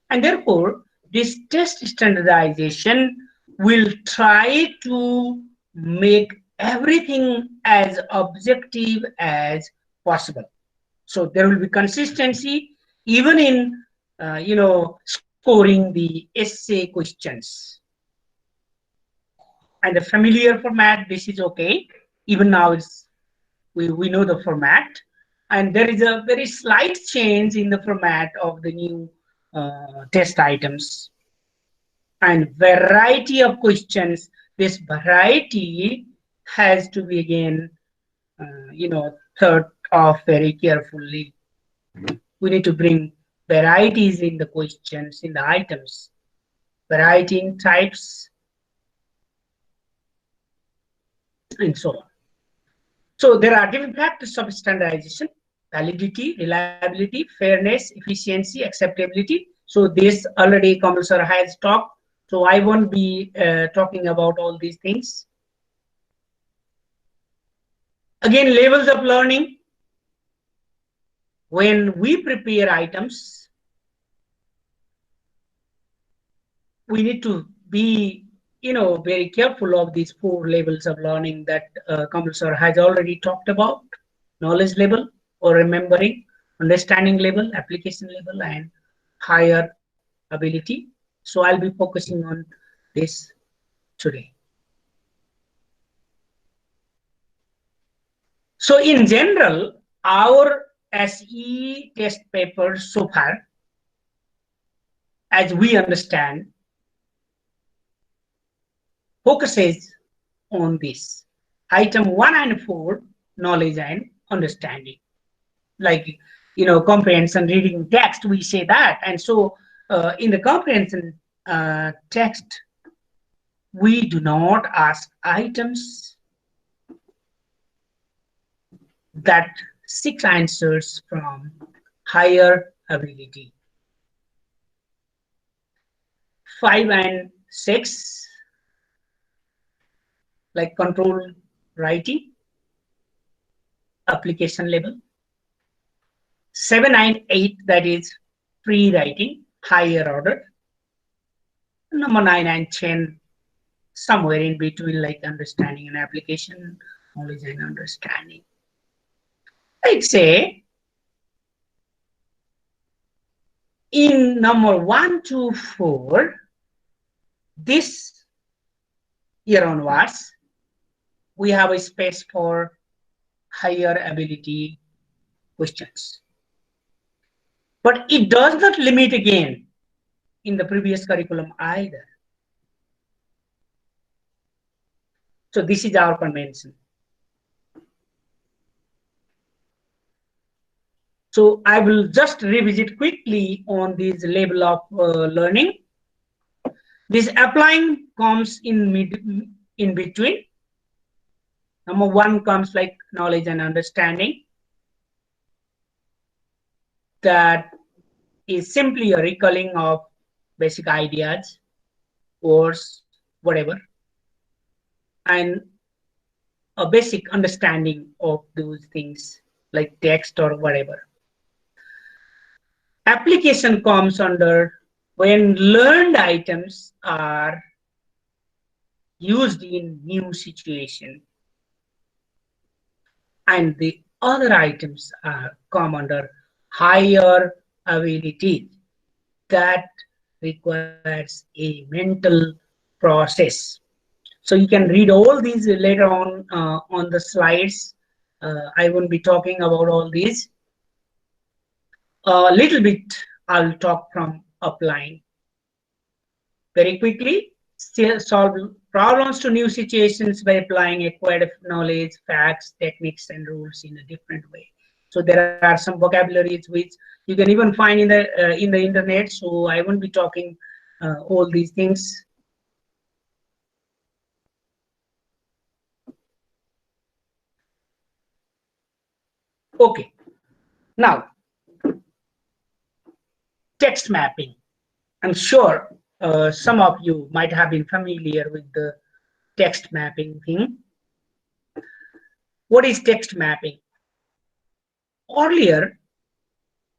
And therefore, this test standardization will try to make everything as objective as possible. So there will be consistency even in scoring the essay questions. And the familiar format, this is okay. Even now it's we know the format. And there is a very slight change in the format of the new test items. And variety of questions, this variety has to be again, thought of very carefully. We need to bring varieties in the questions, in the items, variety in types, and so on. So there are different factors of standardization: validity, reliability, fairness, efficiency, acceptability. So this already Kamal sir has talked. So I won't be talking about all these things. Again, levels of learning. When we prepare items, we need to be very careful of these 4 levels of learning that Kamal sir has already talked about: knowledge level or remembering, understanding level, application level, and higher ability. So I'll be focusing on this today. So in general, our SE test papers so far, as we understand, focuses on this. Item 1 and 4, knowledge and understanding. Like, comprehension, reading text, we say that. And so in the comprehension text, we do not ask items that 6 answers from higher ability. 5 and 6, like control writing, application level. 7 and 8, that is free writing, higher order. Number 9 and 10, somewhere in between, like understanding and application, knowledge and understanding. I'd say in number 1 to 4, this year onwards, we have a space for higher ability questions. But it does not limit again in the previous curriculum either. So this is our convention. So I will just revisit quickly on this level of learning. This applying comes in between. Number one comes like knowledge and understanding. That is simply a recalling of basic ideas, words, whatever, and a basic understanding of those things like text or whatever. Application comes under when learned items are used in new situation, and the other items come under higher ability that requires a mental process. So you can read all these later on the slides. I won't be talking about all these. A little bit I'll talk from applying. Very quickly, still solve problems to new situations by applying acquired knowledge, facts, techniques, and rules in a different way. So there are some vocabularies which you can even find in the internet. So I won't be talking all these things. Okay, now text mapping. I'm sure some of you might have been familiar with the text mapping thing. What is text mapping? Earlier,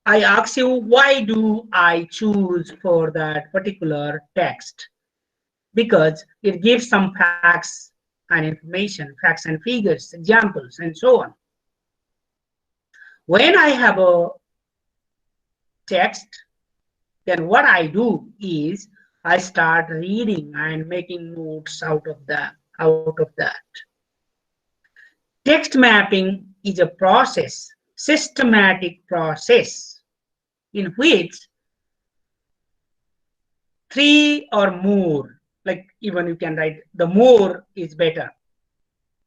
I asked you, why do I choose for that particular text? Because it gives some facts and information, facts and figures, examples, and so on. When I have a text, then what I do is I start reading and making notes out of that. Text mapping is a process, systematic process, in which three or more, like even you can write the more is better.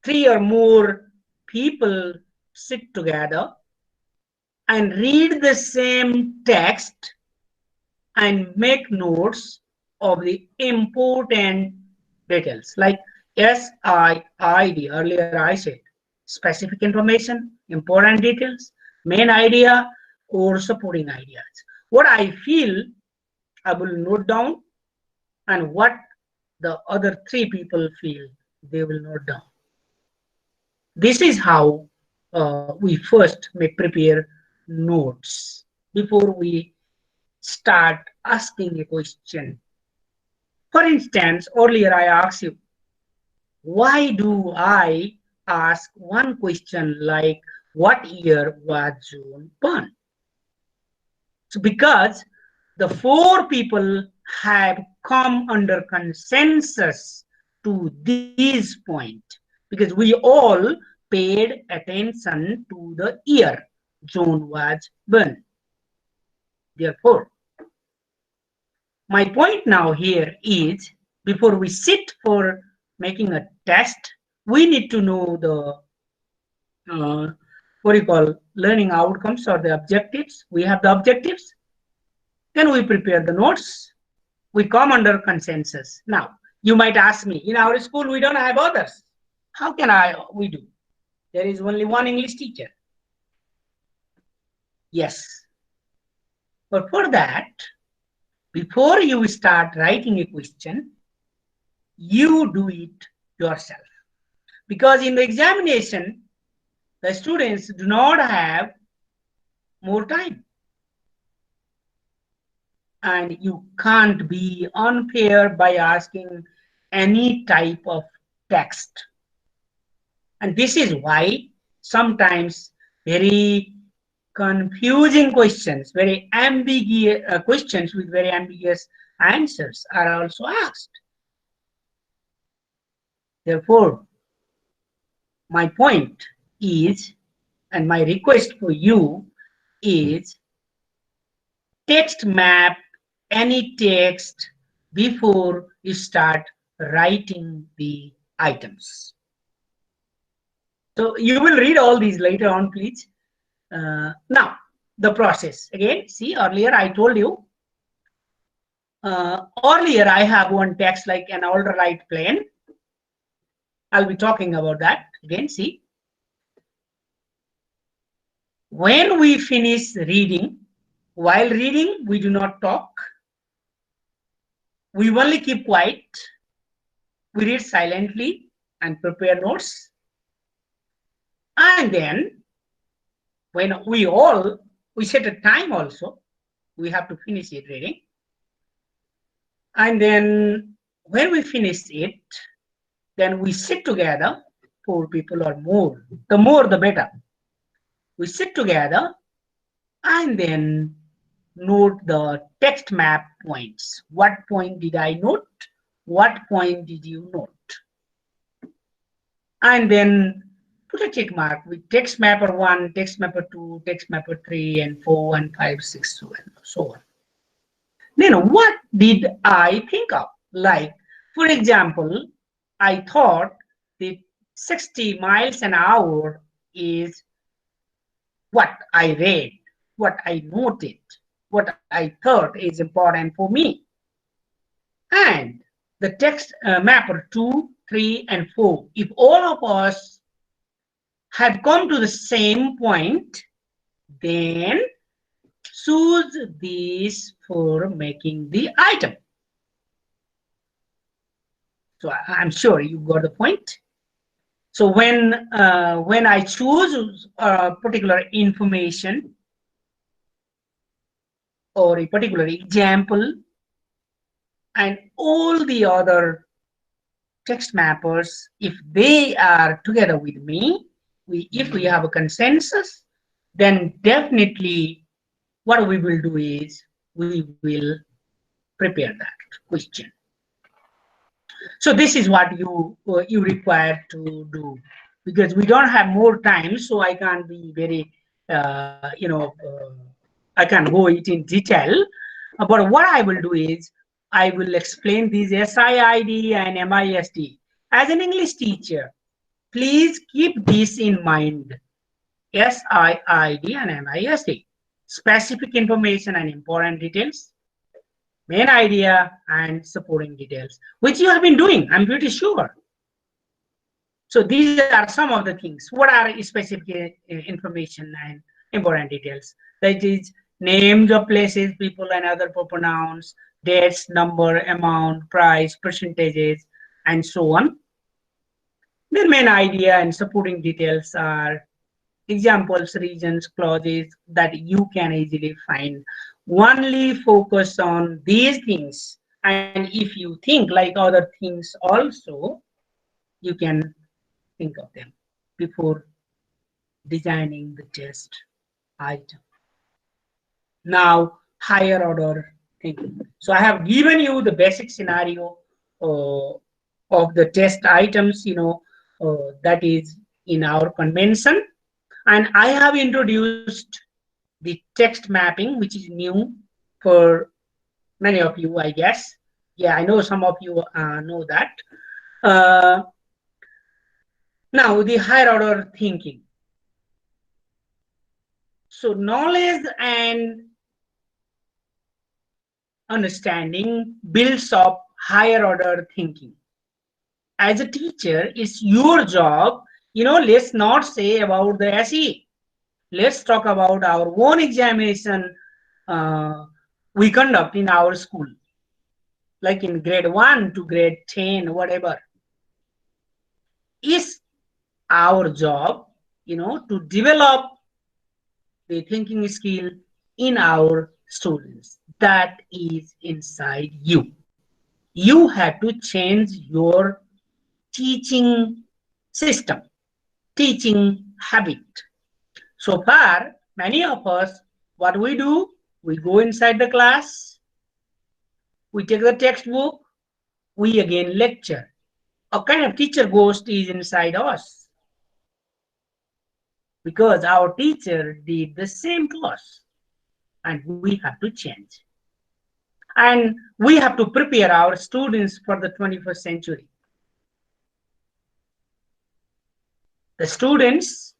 Three or more people sit together and read the same text and make notes of the important details, like SIID. Earlier I said specific information, important details, main idea, or supporting ideas. What I feel, I will note down, and what the other three people feel, they will note down. This is how we first may prepare notes before we start asking a question. For instance, earlier I asked you, why do I ask one question like, what year was June born? So because the four people have come under consensus to this point, because we all paid attention to the year June was born. Therefore, my point now here is, before we sit for making a test, we need to know the what do you call learning outcomes or the objectives. We have the objectives, then we prepare the notes, we come under consensus. Now you might ask me, in our school we don't have others, how can we do? There is only one English teacher. Yes, but for that, before you start writing a question, you do it yourself, because in the examination the students do not have more time, and you can't be unfair by asking any type of text. And this is why sometimes very confusing questions, very ambiguous questions with very ambiguous answers are also asked. Therefore, my point is, and my request for you is, text map any text before you start writing the items. So you will read all these later on, please. Now, the process. Again, see, earlier I told you, earlier I have one text like an all right plane. I'll be talking about that. Again, see, when we finish reading, while reading, we do not talk. We only keep quiet. We read silently and prepare notes. And then when we set a time also, we have to finish it reading. And then when we finish it, then we sit together, 4 people or more. The more, the better. We sit together and then note the text map points. What point did I note? What point did you note? And then put a check mark with text mapper 1, text mapper 2, text mapper 3, and 4, and 5, 6, so on. So on. Then what did I think of? Like, for example, I thought that 60 miles an hour is what I read, what I noted, what I thought is important for me. And the text mapper 2, 3, and 4, if all of us had come to the same point, then choose these for making the item. So I'm sure you got the point. So when I choose a particular information or a particular example, and all the other text mappers, if they are together with me, if we have a consensus, then definitely what we will do is we will prepare that question. So this is what you require to do, because we don't have more time, so I can't be very I can't go it in detail. But what I will do is I will explain these SIID and MISD. As an English teacher, please keep this in mind. SIID and MISD. Specific information and important details, main idea, and supporting details, which you have been doing, I'm pretty sure. So these are some of the things. What are specific information and important details? That is names of places, people, and other pronouns, dates, number, amount, price, percentages, and so on. The main idea and supporting details are examples, regions, clauses that you can easily find. Only focus on these things, and if you think like other things also, you can think of them before designing the test item. Now, higher order thinking. So I have given you the basic scenario of the test items, that is in our convention. And I have introduced the text mapping, which is new for many of you, I guess. Yeah, I know some of you know that. Now, the higher order thinking. So knowledge and understanding builds up higher order thinking. As a teacher, it's your job, let's not say about the SE. Let's talk about our own examination we conduct in our school, like in grade 1 to grade 10, whatever. It's our job, to develop the thinking skill in our students. That is inside you. You have to change your teaching system, teaching habit. So far, many of us, what we do, we go inside the class, we take the textbook, we again lecture. A kind of teacher ghost is inside us, because our teacher did the same to us, and we have to change. And we have to prepare our students for the 21st century. The students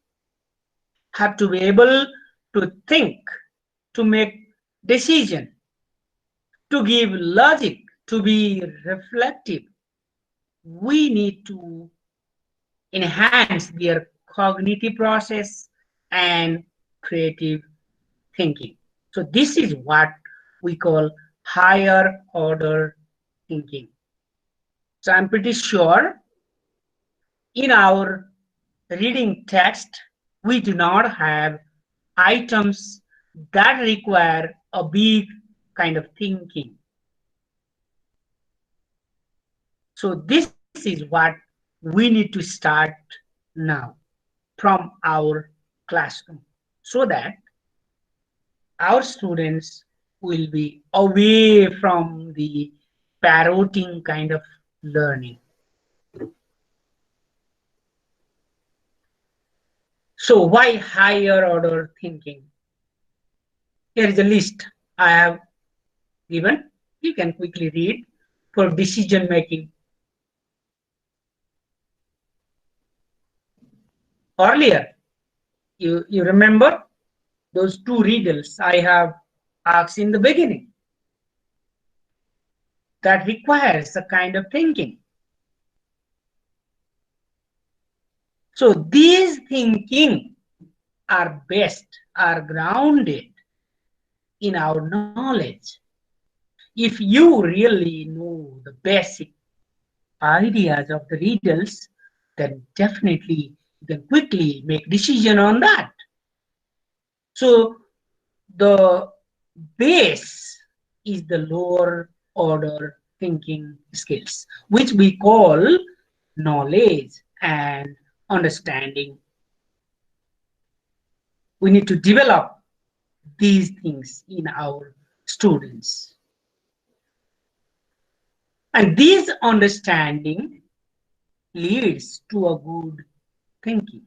have to be able to think to make decision, to give logic, to be reflective. We need to enhance their cognitive process and creative thinking. So this is what we call higher order thinking. So I'm pretty sure in our reading text, we do not have items that require a big kind of thinking. So this is what we need to start now from our classroom so that our students will be away from the parroting kind of learning. So why higher order thinking? Here is a list I have given. You can quickly read for decision making. Earlier, you remember those two riddles I have asked in the beginning. That requires a kind of thinking. So these thinking are best, are grounded in our knowledge. If you really know the basic ideas of the riddles, then definitely you can quickly make decision on that. So the base is the lower order thinking skills, which we call knowledge and understanding. We need to develop these things in our students. And this understanding leads to a good thinking.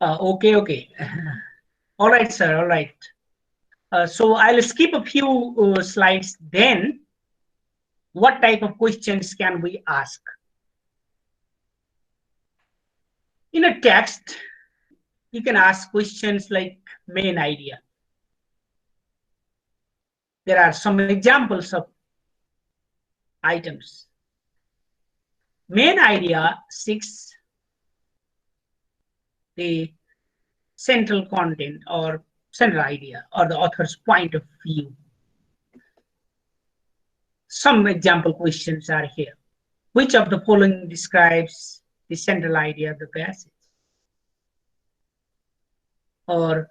Okay. All right, sir, all right. So I'll skip a few slides then. What type of questions can we ask? In a text, you can ask questions like main idea. There are some examples of items. Main idea 6, the central content or central idea or the author's point of view. Some example questions are here. Which of the following describes the central idea of the passage? Or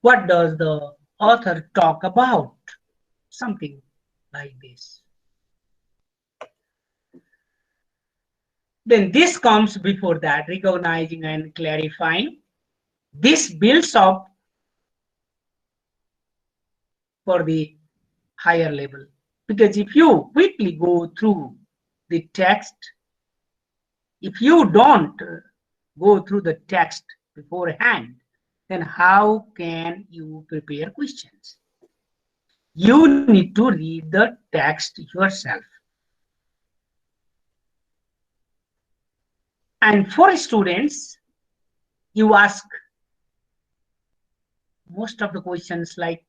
what does the author talk about? Something like this. Then this comes before that, recognizing and clarifying. This builds up for the higher level. Because if you quickly go through the text, if you don't go through the text beforehand, then how can you prepare questions? You need to read the text yourself. And for students, you ask most of the questions like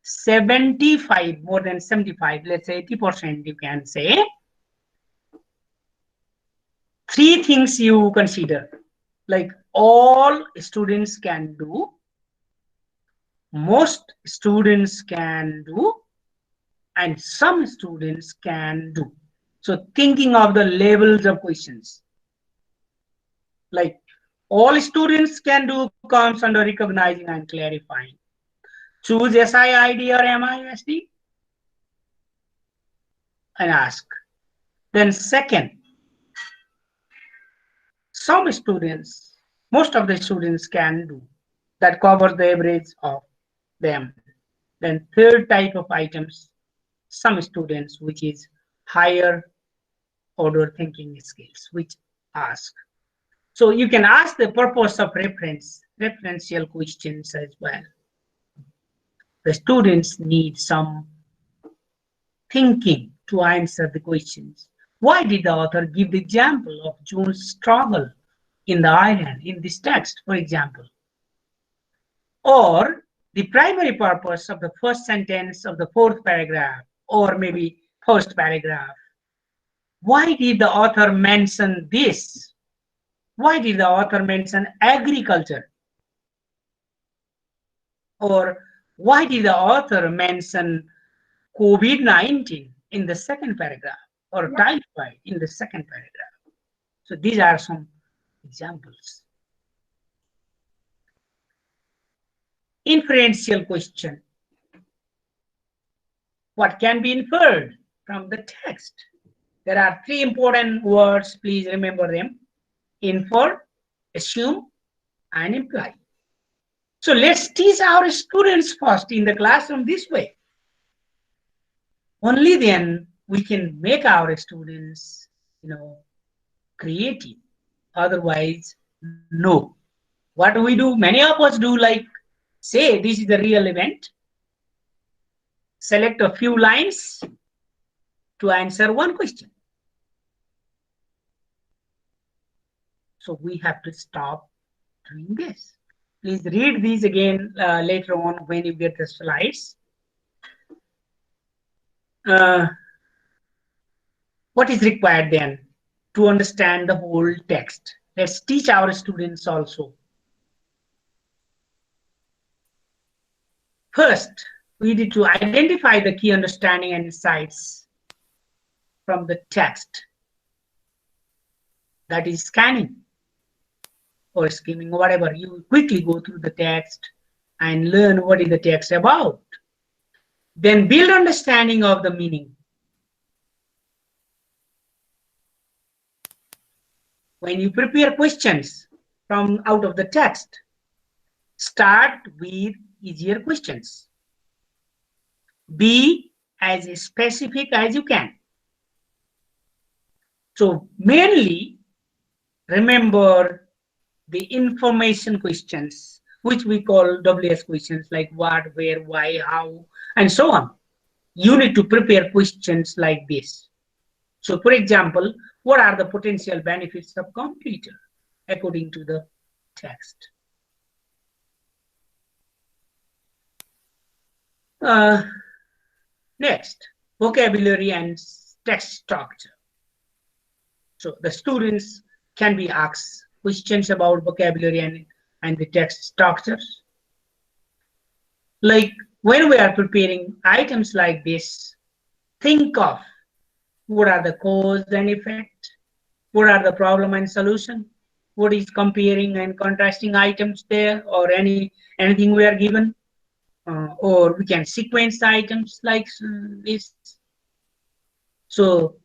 75, more than 75, let's say 80%, you can say. 3 things you consider, like all students can do, most students can do, and some students can do. So thinking of the levels of questions, like all students can do comes under recognizing and clarifying. Choose SIID or MISD and ask. Then second, some students, most of the students can do, that covers the average of them. Then third type of items, some students, which is higher order thinking skills, which ask. So you can ask the purpose of referential questions as well. The students need some thinking to answer the questions. Why did the author give the example of John's struggle in the island in this text, for example? Or the primary purpose of the first sentence of the fourth paragraph, or maybe first paragraph. Why did the author mention this? Why did the author mention agriculture? Or why did the author mention COVID-19 in the second paragraph, or typhoid in the second paragraph? So these are some examples. Inferential question. What can be inferred from the text? There are three important words, please remember them. Infer, assume, and imply. So let's teach our students first in the classroom this way. Only then we can make our students, creative. Otherwise, no. What do we do? Many of us do like, say this is the real event. Select a few lines to answer one question. So we have to stop doing this. Please read these again later on when you get the slides. What is required then to understand the whole text? Let's teach our students also. First, we need to identify the key understanding and insights from the text. That is scanning or skimming, whatever. You quickly go through the text and learn what is the text about. Then build understanding of the meaning. When you prepare questions from out of the text, start with easier questions. Be as specific as you can. So mainly remember the information questions, which we call WS questions, like what, where, why, how, and so on. You need to prepare questions like this. So for example, what are the potential benefits of computer according to the text? Next, vocabulary and text structure. So the students can be asked questions about vocabulary and the text structures. Like when we are preparing items like this, think of what are the cause and effect, what are the problem and solution, what is comparing and contrasting items there, or anything we are given, or we can sequence the items like this. So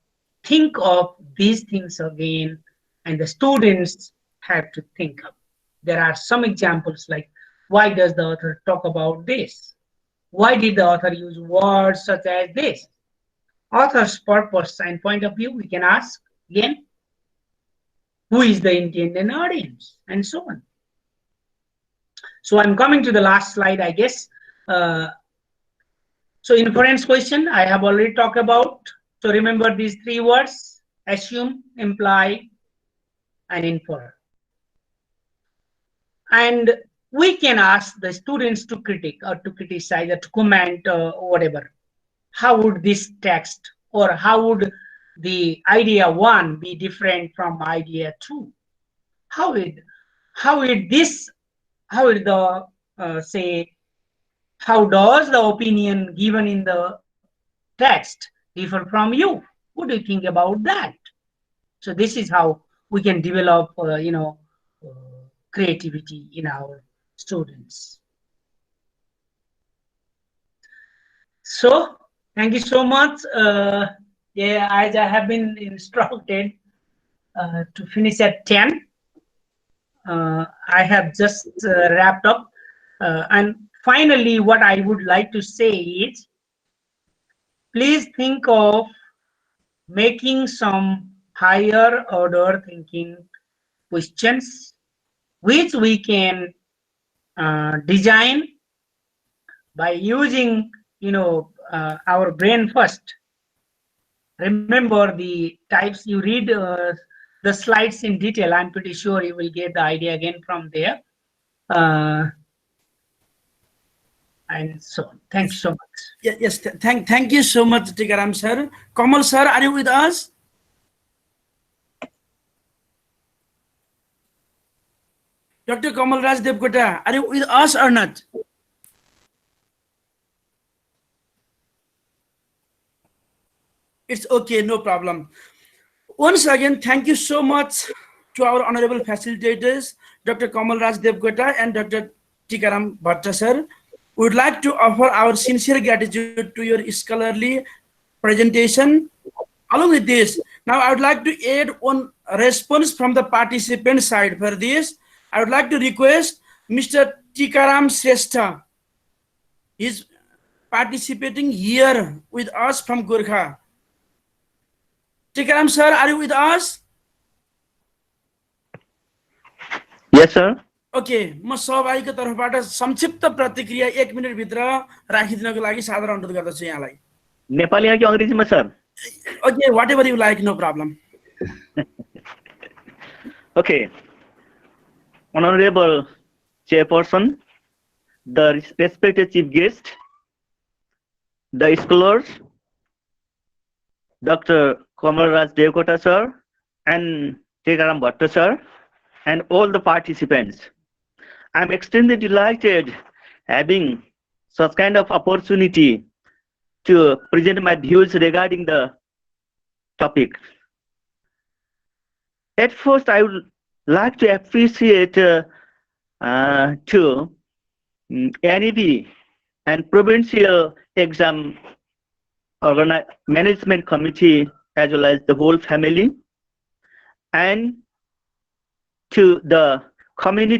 think of these things again, and the students have to think of. There are some examples like, why does the author talk about this? Why did the author use words such as this? Author's purpose and point of view, we can ask again. Who is the intended audience? And so on. So I'm coming to the last slide, I guess. So inference question, I have already talked about. So remember these three words: assume, imply, and infer. And we can ask the students to critique or to criticize or to comment or whatever. How would this text, or how would the idea one be different from idea two? How would the say, how does the opinion given in the text differ from you? What do you think about that? So this is how we can develop creativity in our students. So thank you so much. Yeah, as I have been instructed to finish at 10, I have just wrapped up. And finally, what I would like to say is, please think of making some higher order thinking questions, which we can design by using our brain first, remember the types, you read the slides in detail. I'm pretty sure you will get the idea again from there. And so on. Thank you so much. Yes, thank you so much, Tikaram sir. Kamal sir, are you with us? Dr. Kamal Raj Devkota, are you with us or not? It's okay, no problem. Once again, thank you so much to our honorable facilitators, Dr. Kamal Raj Devkota and Dr. Tikaram Bhatta sir. We would like to offer our sincere gratitude to your scholarly presentation. Along with this, now I would like to add one response from the participant side. For this, I would like to request Mr. Tikaram Srestha. He is participating here with us from Gorkha. Tikaram sir, are you with us? Yes, sir. Okay, म सहभागीको तर्फबाट संक्षिप्त प्रतिक्रिया 1 minute भित्र राखिदिनको लागि सादर अनुरोध गर्दछु यहाँलाई. नेपाली कि अंग्रेजीमा sir? Okay, whatever you like, no problem. Okay. Honorable Chairperson, the respected chief guest, the scholars, Dr. Kamal Raj Devkota sir, and Tikaram Bhatta sir, and all the participants. I'm extremely delighted having such kind of opportunity to present my views regarding the topic. At first, I would like to appreciate to NEP and Provincial Exam Management Committee as well as the whole family, and to the community